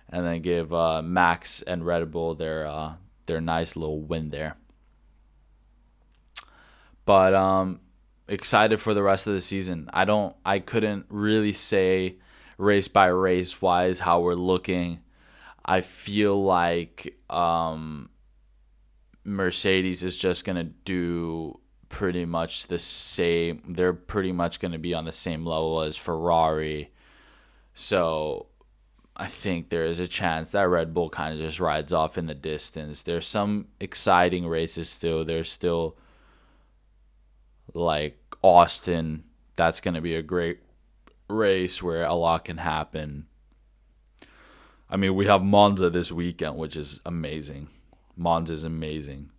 And then gave Max and Red Bull their nice little win there. But excited for the rest of the season. I couldn't really say race by race wise how we're looking. I feel like Mercedes is just going to do pretty much the same. They're pretty much going to be on the same level as Ferrari. So I think there is a chance that Red Bull kind of just rides off in the distance. There's some exciting races still. There's still like Austin. That's going to be a great race where a lot can happen. I mean, we have Monza this weekend, which is amazing. Monza's amazing,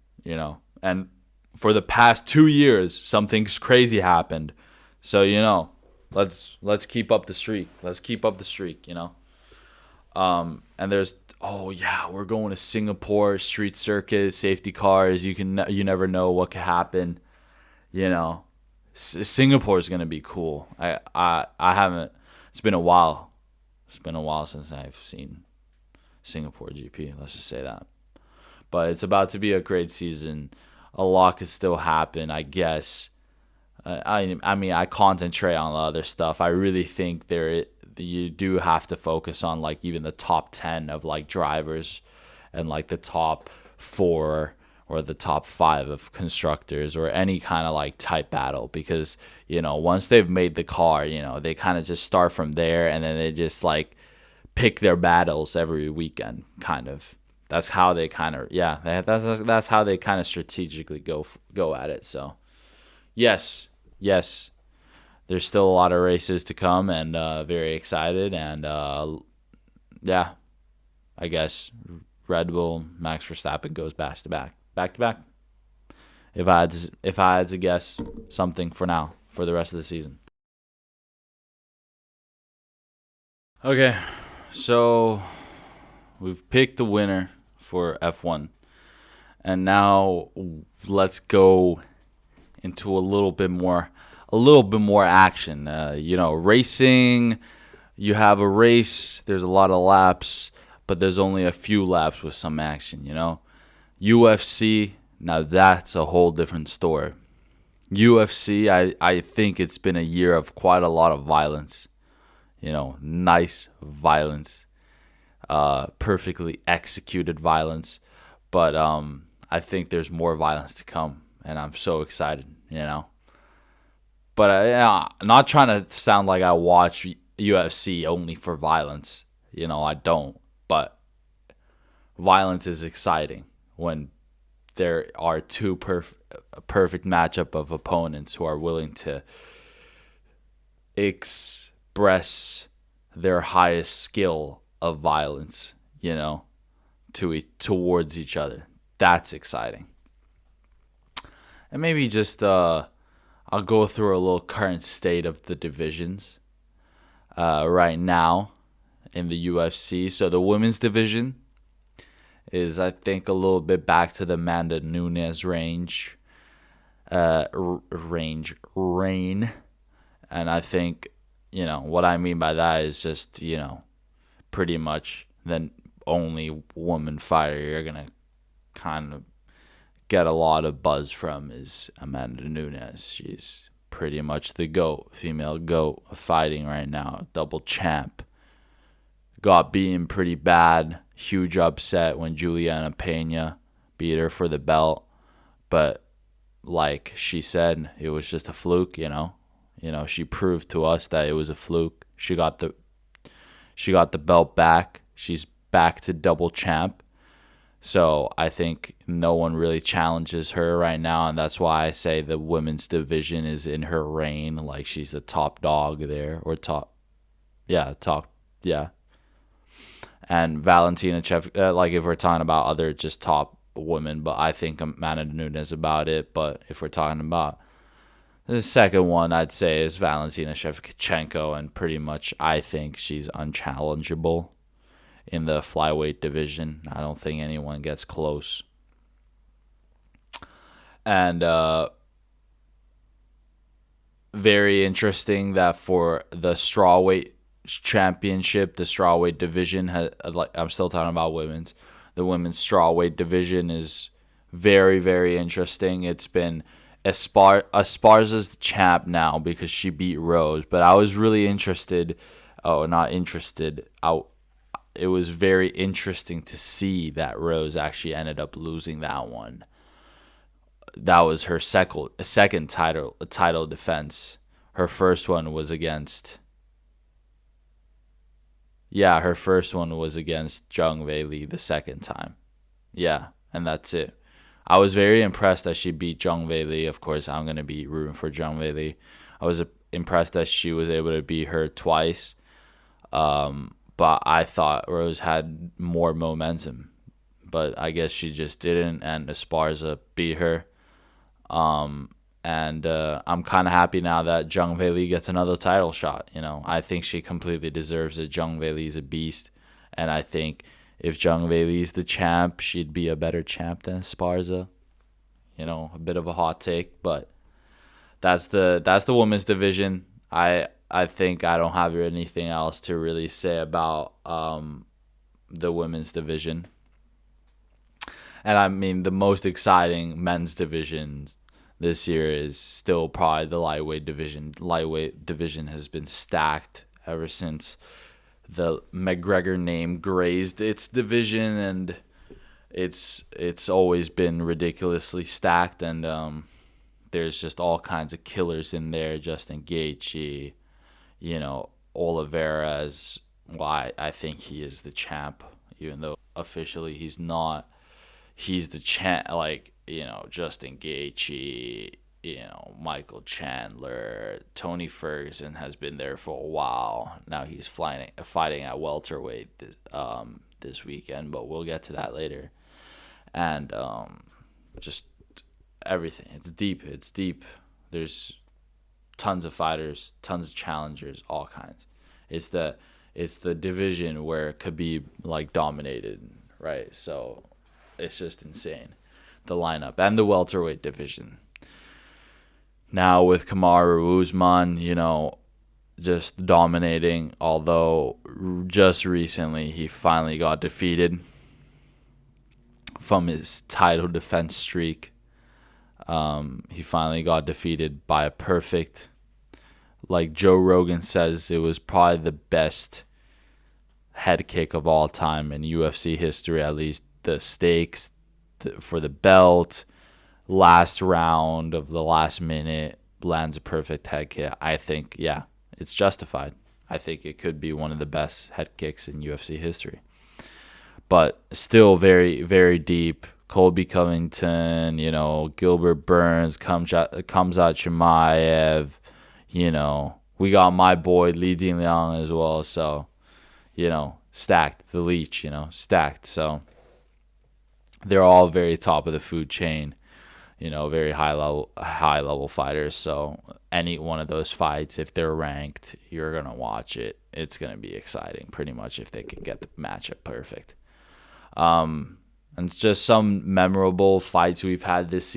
And for the past 2 years, something's crazy happened. So, let's keep up the streak. And there's, we're going to Singapore, street circuit, safety cars. You never know what could happen. Singapore is gonna be cool. I haven't. It's been a while. It's been a while since I've seen Singapore GP. Let's just say that. But it's about to be a great season. A lot could still happen, I guess. I mean, I concentrate on the other stuff. I really think you do have to focus on like even the top 10 of like drivers and like the top 4 or the top 5 of constructors or any kind of like type battle, because once they've made the car, they kind of just start from there, and then they just like pick their battles every weekend, kind of. That's how they kind of that's how they kind of strategically go at it. So yes, there's still a lot of races to come, and very excited. And I guess Red Bull, Max Verstappen goes back to back. If I had to guess something for now for the rest of the season. Okay, so we've picked the winner for F1, and now let's go into a little bit more action. Racing. You have a race. There's a lot of laps, but there's only a few laps with some action. UFC. Now that's a whole different story. UFC. I think it's been a year of quite a lot of violence. Nice violence. Perfectly executed violence. But I think there's more violence to come, and I'm so excited, But I'm not trying to sound like I watch UFC only for violence. I don't. But violence is exciting when there are two perfect matchup of opponents who are willing to express their highest skill of violence, towards each other. That's exciting. And maybe just I'll go through a little current state of the divisions right now in the UFC. So the women's division is, I think, a little bit back to the Amanda Nunes reign. And I think, what I mean by that is just, pretty much the only woman fighter you're going to kind of get a lot of buzz from is Amanda Nunes. She's pretty much the GOAT, female GOAT of fighting right now, double champ. Got beaten pretty bad, huge upset when Juliana Pena beat her for the belt. But like she said, it was just a fluke, you know. She proved to us that it was a fluke. She got the belt back. She's back to double champ. So I think no one really challenges her right now, and that's why I say the women's division is in her reign. Like, she's the top dog there, or top. And Valentina Shevchenko, like, if we're talking about other just top women, but I think Amanda Nunes about it. But if we're talking about the second one, I'd say is Valentina Shevchenko, and pretty much I think she's unchallengeable in the flyweight division. I don't think anyone gets close. And very interesting that for the strawweight championship, the strawweight division I'm still talking about women's. The women's strawweight division is very, very interesting. It's been Esparza's the champ now because she beat Rose, but I was really interested. Oh, not interested. It was very interesting to see that Rose actually ended up losing that one. That was her second title defense. Her first one was against. Yeah, her first one was against Zhang Weili the second time. Yeah, and that's it. I was very impressed that she beat Zhang Weili. Of course, I'm going to be rooting for Zhang Weili. I was impressed that she was able to beat her twice. But I thought Rose had more momentum. But I guess she just didn't, and Esparza beat her. And I'm kind of happy now that Zhang Weili gets another title shot. I think she completely deserves it. Zhang Weili is a beast, and I think if Zhang Weili is the champ, she'd be a better champ than Esparza. A bit of a hot take, but that's the women's division. I think I don't have anything else to really say about the women's division. And I mean, the most exciting men's division this year is still probably the lightweight division. Lightweight division has been stacked ever since the McGregor name grazed its division, and it's always been ridiculously stacked. And there's just all kinds of killers in there. Justin Gaethje, Oliveira, as why I think he is the champ, even though officially he's not. He's the champ, Justin Gaethje, Michael Chandler, Tony Ferguson has been there for a while. Now he's fighting at welterweight this weekend, but we'll get to that later. And just everything. It's deep. There's tons of fighters, tons of challengers, all kinds. It's the division where Khabib dominated, right? So it's just insane, the lineup, and the welterweight division. Now with Kamaru Usman, just dominating, although just recently he finally got defeated from his title defense streak. He finally got defeated by a perfect, like Joe Rogan says, it was probably the best head kick of all time in UFC history, at least. The stakes for the belt, last round of the last minute, lands a perfect head kick. I think, yeah, it's justified. I think it could be one of the best head kicks in UFC history. But still very, very deep. Colby Covington, Gilbert Burns, Khamzat Chimaev, we got my boy Li Jingliang as well. So, stacked. The Leech, stacked. So they're all very top of the food chain, very high level fighters. So any one of those fights, if they're ranked, you're gonna watch it. It's gonna be exciting, pretty much, if they can get the matchup perfect. And it's just some memorable fights we've had this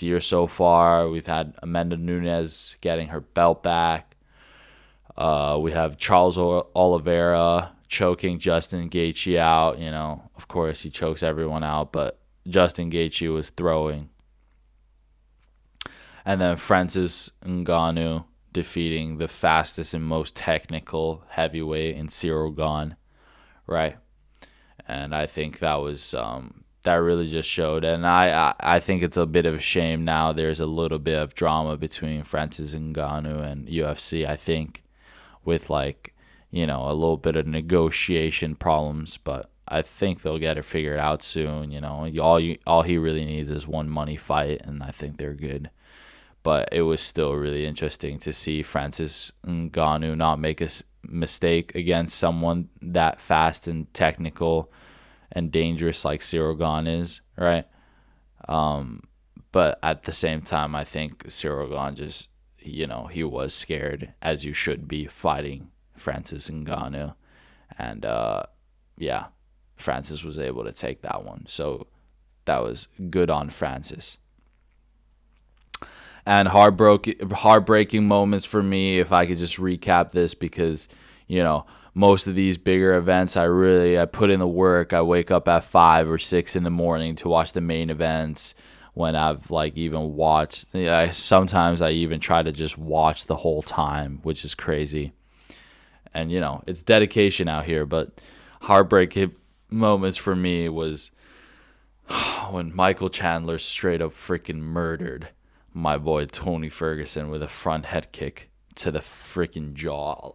year so far. We've had Amanda Nunes getting her belt back. We have Charles Oliveira choking Justin Gaethje out. Of course he chokes everyone out, but Justin Gaethje was throwing. And then Francis Ngannou defeating the fastest and most technical heavyweight in Cyril Gane, right? And I think that was that really just showed. And I think it's a bit of a shame now. There's a little bit of drama between Francis Ngannou and UFC. I think with like a little bit of negotiation problems, but I think they'll get it figured out soon. All he really needs is one money fight, and I think they're good. But it was still really interesting to see Francis Ngannou not make a mistake against someone that fast and technical and dangerous like Cyril Gane is, right? But at the same time, I think Cyril Gane just, he was scared, as you should be, fighting Francis Ngannou. And, yeah, Francis was able to take that one. So that was good on Francis. And heartbreaking moments for me, if I could just recap this, because, most of these bigger events, I put in the work. I wake up at 5 or 6 in the morning to watch the main events when I've even watched. Sometimes I even try to just watch the whole time, which is crazy. And, it's dedication out here, but heartbreaking moments for me was when Michael Chandler straight up freaking murdered my boy Tony Ferguson with a front head kick to the freaking jaw.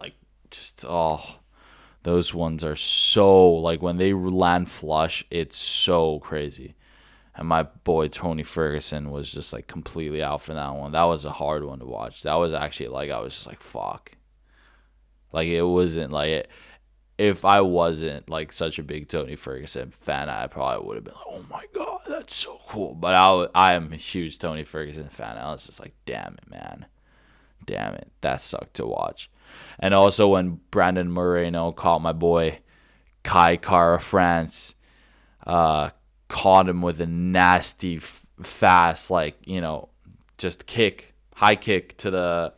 Those ones are so, when they land flush, it's so crazy. And my boy Tony Ferguson was just completely out for that one. That was a hard one to watch. That was actually I was just fuck. It wasn't if I wasn't such a big Tony Ferguson fan, I probably would have been oh my god, that's so cool. But I am a huge Tony Ferguson fan. I was just damn it, man. Damn it. That sucked to watch. And also when Brandon Moreno caught my boy Kai Kara France, caught him with a nasty, fast, just high kick to the,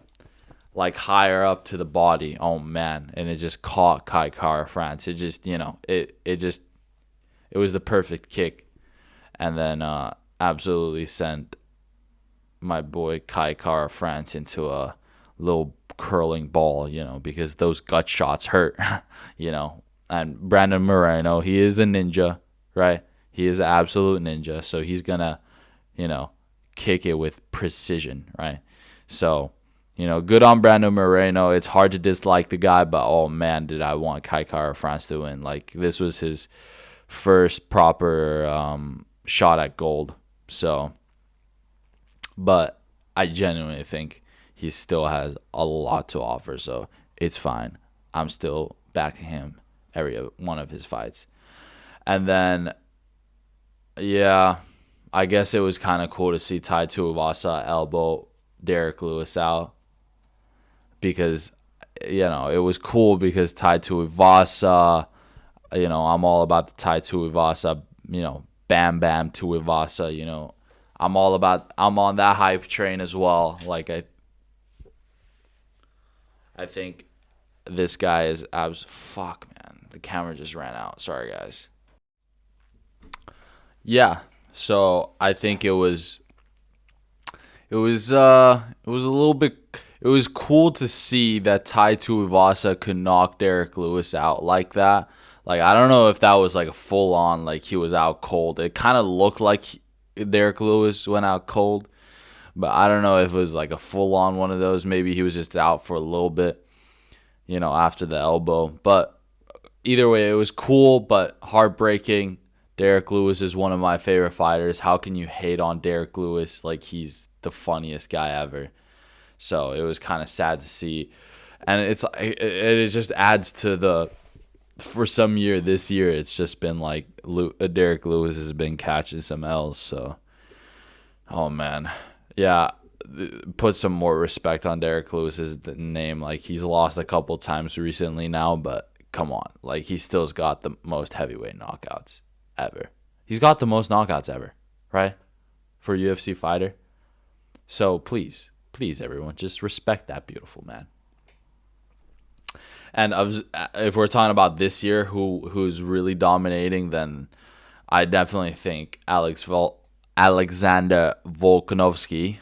higher up to the body. Oh, man. And it just caught Kai Kara France. It just, it was the perfect kick. And then absolutely sent my boy Kai Kara France into a little curling ball, because those gut shots hurt, And Brandon Moreno, he is a ninja, right? He is an absolute ninja. So he's going to, kick it with precision, right? So, good on Brandon Moreno. It's hard to dislike the guy, but oh man, did I want Kai Kara France to win. This was his first proper shot at gold. So, but I genuinely think he still has a lot to offer, so it's fine. I'm still backing him every one of his fights. And then, yeah, I guess it was kind of cool to see Tai Tuivasa elbow Derek Lewis out, because, it was cool because Tai Tuivasa, I'm all about the Tai Tuivasa, Bam Bam Tuivasa, I'm on that hype train as well. I think this guy is fuck, man. The camera just ran out. Sorry, guys. Yeah. So I think it was a little bit. It was cool to see that Tai Tuivasa could knock Derek Lewis out like that. I don't know if that was a full on he was out cold. It kind of looked like Derek Lewis went out cold. But I don't know if it was a full-on one of those. Maybe he was just out for a little bit, after the elbow. But either way, it was cool but heartbreaking. Derek Lewis is one of my favorite fighters. How can you hate on Derek Lewis? He's the funniest guy ever. So it was kind of sad to see. And it just adds to for some year this year, it's just been Derek Lewis has been catching some L's. So, oh, man. Yeah, put some more respect on Derek Lewis's name. He's lost a couple times recently now, but come on. He still's got the most heavyweight knockouts ever. He's got the most knockouts ever, right? For a UFC fighter. So please, everyone, just respect that beautiful man. And if we're talking about this year, who's really dominating, then I definitely think Alexander Volkanovski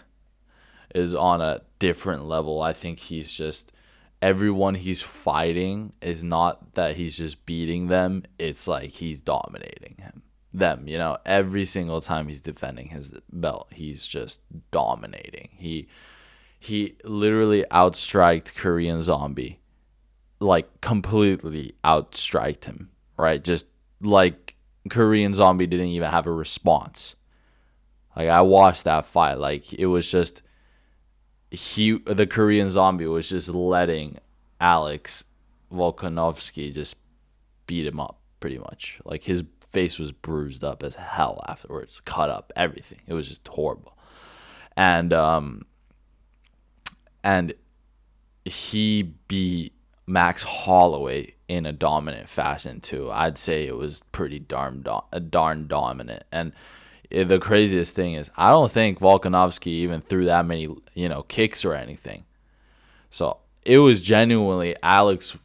is on a different level. I think he's just everyone he's fighting is not that he's just beating them. It's like he's dominating them. Every single time he's defending his belt, he's just dominating. He literally outstriked Korean Zombie, like completely outstriked him, right? Just like Korean Zombie didn't even have a response. Like I watched that fight, like it was just the Korean Zombie was just letting Alex Volkanovski just beat him up pretty much. Like his face was bruised up as hell afterwards, cut up, everything. It was just horrible. And he beat Max Holloway in a dominant fashion too. I'd say it was pretty darn dominant. And the craziest thing is I don't think Volkanovski even threw that many, kicks or anything. So it was genuinely Alex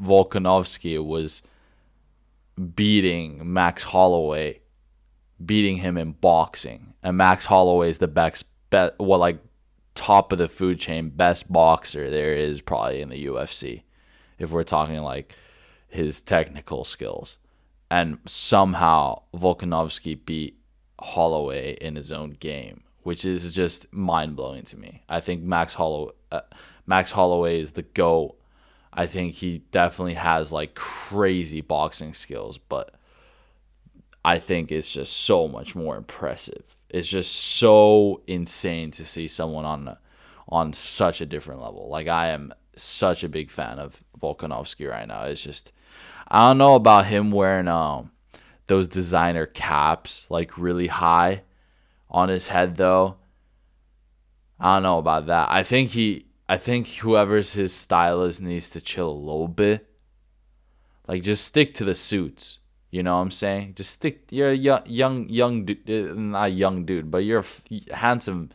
Volkanovski was beating Max Holloway, beating him in boxing. And Max Holloway is the top of the food chain, best boxer there is probably in the UFC, if we're talking like his technical skills. And somehow Volkanovski beat Holloway in his own game, which is just mind-blowing to me. I think Max Holloway is the GOAT. I think he definitely has like crazy boxing skills, but I think it's just so much more impressive. It's just so insane to see someone on such a different level. Like I am such a big fan of Volkanovski right now. It's just I don't know about him wearing those designer caps like really high on his head though. I don't know about that. I think whoever's his stylist needs to chill a little bit. Like just stick to the suits. You know what I'm saying? Just stick. You're a young dude, not young dude, but you're a handsome,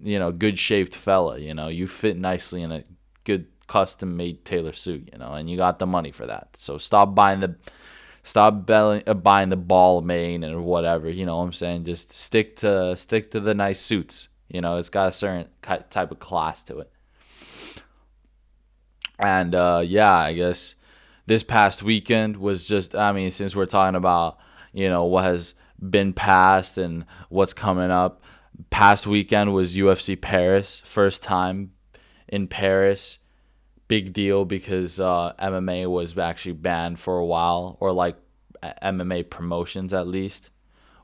good shaped fella. You fit nicely in a good custom made tailor suit. And you got the money for that. So stop buying the ball main and whatever. You know what I'm saying? Just stick to the nice suits. It's got a certain type of class to it. And I guess this past weekend was just, since we're talking about, what has been past and what's coming up, past weekend was UFC Paris. First time in Paris. Big deal because MMA was actually banned for a while, or like MMA promotions at least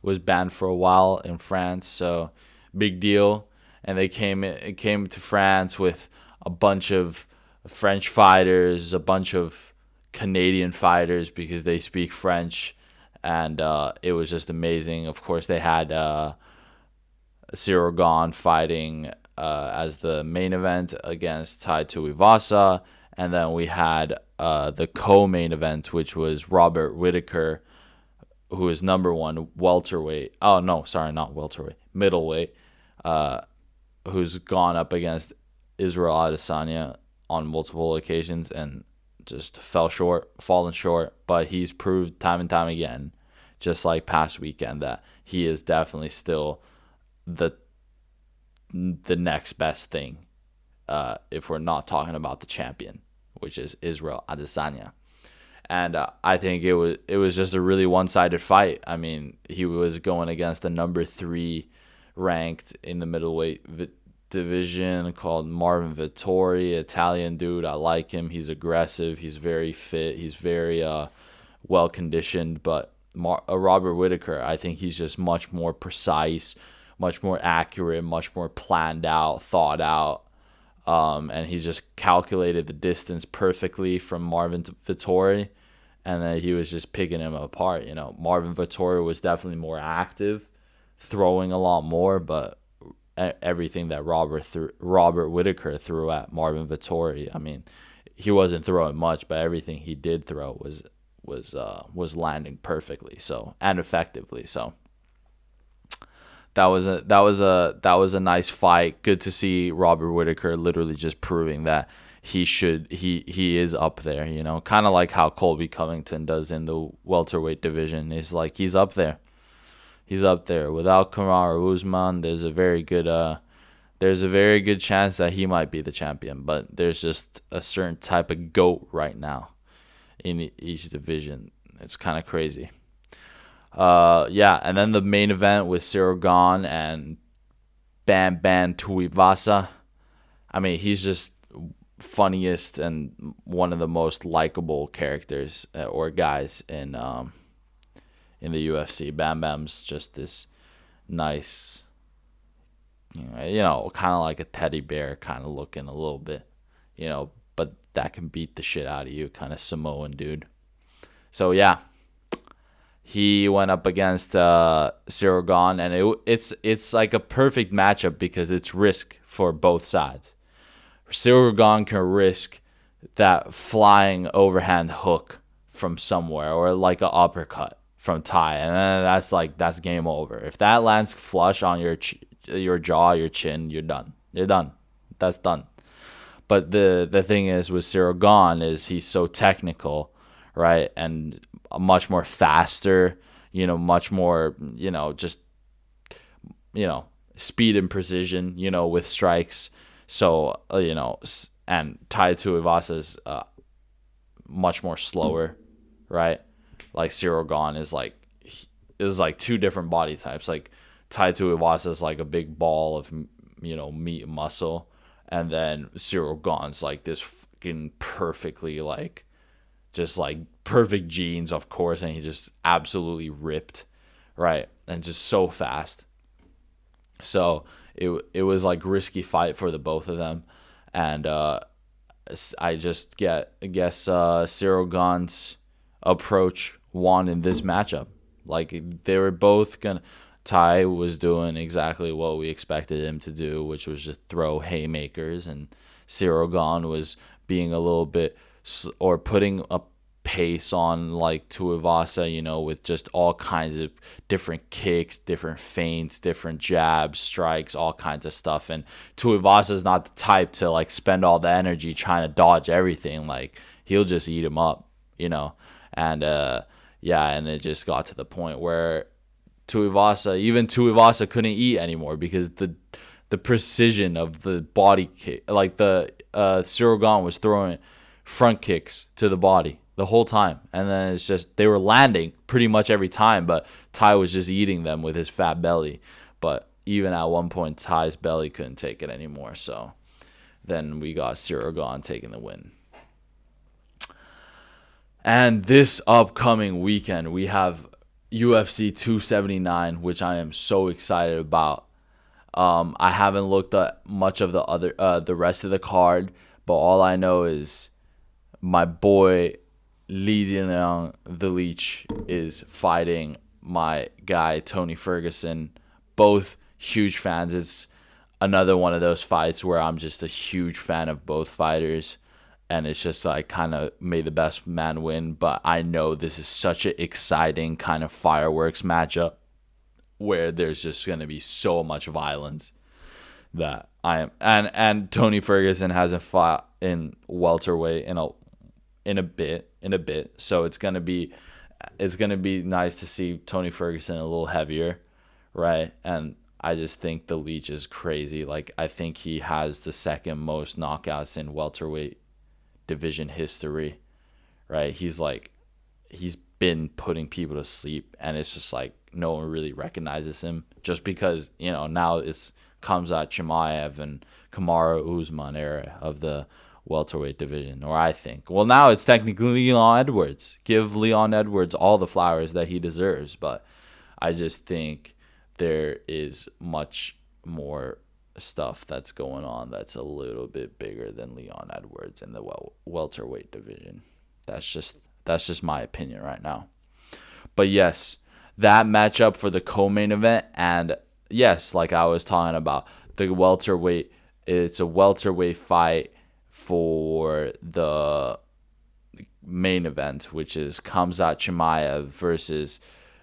was banned for a while in France. So big deal. And it came to France with a bunch of French fighters, a bunch of Canadian fighters because they speak French, and it was just amazing. Of course, they had Cyril Gane fighting as the main event against Tai Tuivasa, and then we had the co-main event, which was Robert Whittaker, who is number one welterweight. Oh no, sorry, not welterweight, middleweight, who's gone up against Israel Adesanya on multiple occasions and just fallen short, but he's proved time and time again, just like past weekend, that he is definitely still the next best thing, if we're not talking about the champion, which is Israel Adesanya. And I think it was just a really one-sided fight. He was going against the number 3 ranked in the middleweight division called Marvin Vettori, Italian dude. I like him. He's aggressive. He's very fit. He's very well conditioned. But Robert Whittaker, I think he's just much more precise, much more accurate, much more planned out, thought out. And he just calculated the distance perfectly from Marvin Vettori, and then he was just picking him apart. Marvin Vettori was definitely more active, throwing a lot more, but everything that Robert Whittaker threw at Marvin Vettori, he wasn't throwing much, but everything he did throw was landing perfectly, and effectively. So that was a nice fight. Good to see Robert Whittaker literally just proving that he is up there, kind of like how Colby Covington does in the welterweight division. It's like he's up there. Without Kamaru Usman, there's a very good there's a very good chance that he might be the champion. But there's just a certain type of GOAT right now in each division. It's kind of crazy. Yeah, and then the main event with Cyril Gahn and Bam Bam Tuivasa. I mean, he's just funniest and one of the most likable characters or guys in the UFC. Bam Bam's just this nice, kind of like a teddy bear kind of looking a little bit, but that can beat the shit out of you, kind of Samoan dude. So yeah, he went up against Cyril Gahn, and it's like a perfect matchup because it's risk for both sides. Cyril Gahn can risk that flying overhand hook from somewhere or like an uppercut from Tai, and then that's game over. If that lands flush on your jaw, your chin, you're done. You're done. That's done. But the thing is with Cyril Gahn is he's so technical, right, and much more faster, much more, just, speed and precision, with strikes. So, and Tai Tuivasa's much more slower, right? Like Cyril Gahn is like two different body types. Like Tai Tuivasa is like a big ball of, meat and muscle, and then Cyril Gahn's like this fucking perfectly like just like perfect genes, of course, and he's just absolutely ripped, right? And just so fast. So it was like risky fight for the both of them, and I just guess Cyril Gahn's approach won in this matchup. Like they were both gonna. Tai was doing exactly what we expected him to do, which was just throw haymakers, and Cyril Gahn was being a little bit or putting a pace on like Tuivasa, with just all kinds of different kicks, different feints, different jabs, strikes, all kinds of stuff. And Tuivasa's not the type to like spend all the energy trying to dodge everything. Like he'll just eat him up, and and it just got to the point where Tuivasa couldn't eat anymore because the precision of the body kick, like the Cyril Gahn was throwing front kicks to the body the whole time, and then it's just they were landing pretty much every time, but Tai was just eating them with his fat belly. But even at one point, Tai's belly couldn't take it anymore, so then we got Cyril Gahn taking the win. And this upcoming weekend, we have UFC 279, which I am so excited about. I haven't looked at much of the rest of the card, but all I know is my boy Li Jinliang, the Leech, is fighting my guy Tony Ferguson. Both huge fans. It's another one of those fights where I'm just a huge fan of both fighters, and it's just like kind of may the best man win. But I know this is such an exciting kind of fireworks matchup where there's just going to be so much violence that I am. And Tony Ferguson hasn't fought in welterweight in a bit. So it's gonna be nice to see Tony Ferguson a little heavier, right? And I just think the Leech is crazy. Like I think he has the second most knockouts in welterweight division history, right? He's been putting people to sleep, and it's just like no one really recognizes him just because now it's Khamzat Chimaev and Kamaru Usman era of the welterweight division, or I think. Well, now it's technically Leon Edwards. Give Leon Edwards all the flowers that he deserves, but I just think there is much more stuff that's going on that's a little bit bigger than Leon Edwards in the welterweight division. That's just my opinion right now. But yes, that matchup for the co-main event, and yes, like I was talking about, the welterweight, it's a welterweight fight for the main event, which is Khamzat Chimaev versus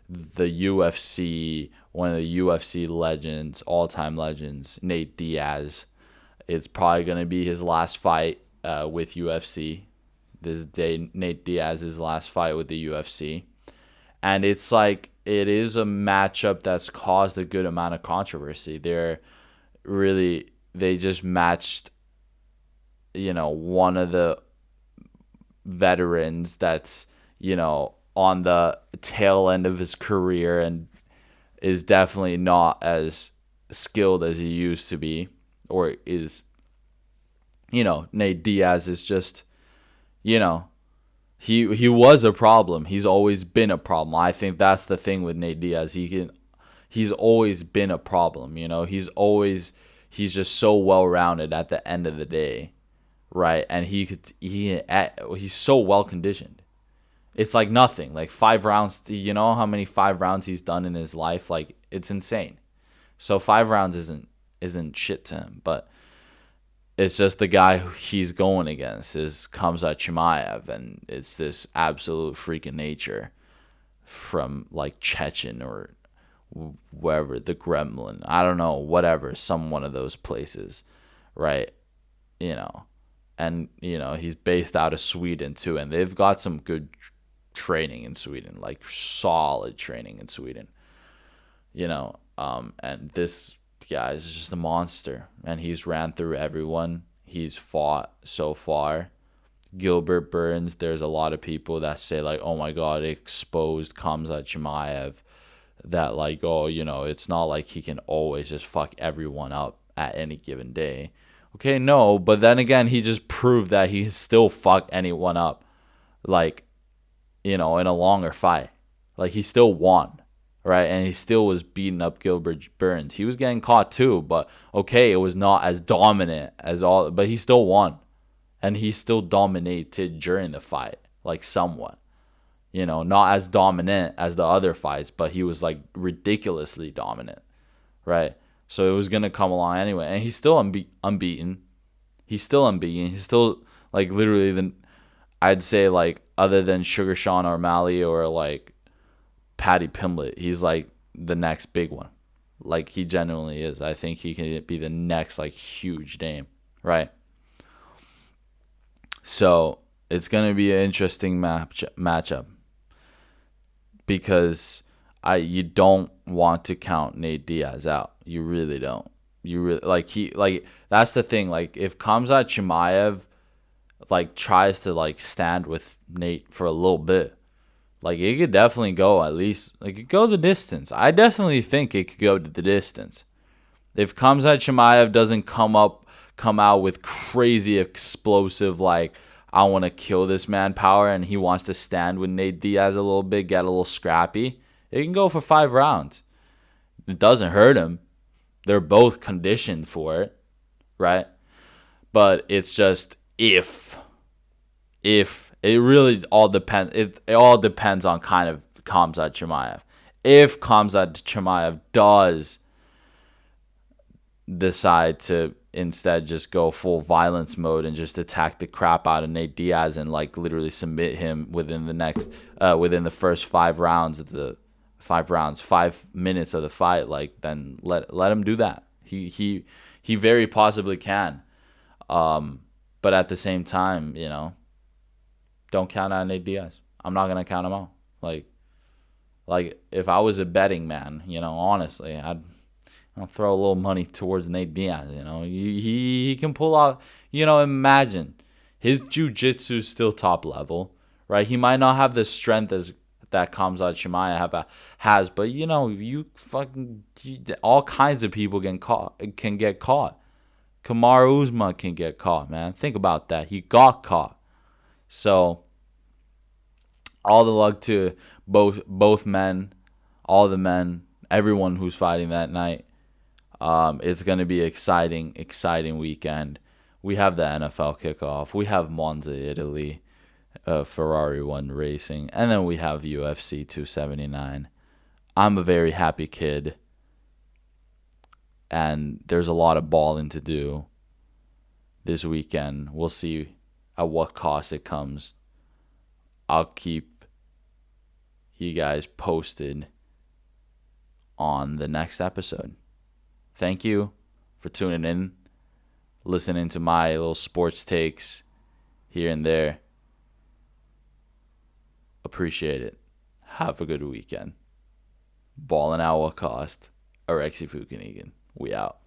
the UFC, one of the UFC legends, all-time legends, Nate Diaz. It's probably going to be his last fight with UFC. This day, Nate Diaz's last fight with the UFC. And it's like, it is a matchup that's caused a good amount of controversy. They're really they just matched, one of the veterans that's, on the tail end of his career and is definitely not as skilled as he used to be, or is, Nate Diaz is just, he was a problem. He's always been a problem. I think that's the thing with Nate Diaz. He's always been a problem. He's just so well rounded at the end of the day, right? And he's so well conditioned. It's like nothing. Like 5 rounds. You know how many 5 rounds he's done in his life? Like, it's insane. So 5 rounds isn't shit to him, but it's just the guy who he's going against is Khamzat Chimaev, and it's this absolute freak of nature from like Chechen or wherever, the Gremlin, I don't know, whatever, one of those places, right? And he's based out of Sweden too, and they've got some good training in Sweden, like solid training in Sweden, and this guy is just a monster, and he's ran through everyone he's fought so far. Gilbert Burns, there's a lot of people that say like, oh my god, it exposed Khamzat Chimaev, that like, oh, it's not like he can always just fuck everyone up at any given day. Okay, no, but then again, he just proved that he still fucked anyone up, like, in a longer fight. Like, he still won, right? And he still was beating up Gilbert Burns. He was getting caught too, but okay, it was not as dominant as all, but he still won. And he still dominated during the fight, like somewhat. Not as dominant as the other fights, but he was like ridiculously dominant, right? So it was going to come along anyway. And he's still unbeaten. He's still unbeaten. He's still like literally I'd say like other than Sugar Sean O'Malley or like Paddy Pimblett, he's like the next big one. Like he genuinely is. I think he can be the next like huge name, right? So it's going to be an interesting matchup because you don't want to count Nate Diaz out. You really don't. You really that's the thing. Like if Khamzat Chimaev like tries to like stand with Nate for a little bit, like it could definitely go at least like it could go the distance. I definitely think it could go to the distance. If Khamzat Chimaev doesn't come out with crazy explosive like I want to kill this man power and he wants to stand with Nate Diaz a little bit, get a little scrappy, it can go for 5 rounds. It doesn't hurt him. They're both conditioned for it, right? But it's just if it really all depends. It all depends on kind of Khamzat Chimaev. If Khamzat Chimaev does decide to instead just go full violence mode and just attack the crap out of Nate Diaz and like literally submit him within the first 5 rounds of the 5 minutes of the fight, like then let him do that. He very possibly can. But at the same time, don't count out Nate Diaz. I'm not gonna count him out. Like if I was a betting man, honestly, I'll throw a little money towards Nate Diaz. He can pull out. Imagine his jiu-jitsu's still top level, right? He might not have the strength as that Khamzat Chimaev has, but all kinds of people can get caught. Kamaru Usman can get caught, man. Think about that. He got caught. So all the luck to both men, all the men, everyone who's fighting that night. It's going to be exciting weekend. We have the NFL kickoff. We have Monza, Italy, Ferrari 1 Racing. And then we have UFC 279. I'm a very happy kid. And there's a lot of balling to do this weekend. We'll see at what cost it comes. I'll keep you guys posted on the next episode. Thank you for tuning in, listening to my little sports takes here and there. Appreciate it. Have a good weekend. Ballin' at what cost? Alexi Pukanigan. We out.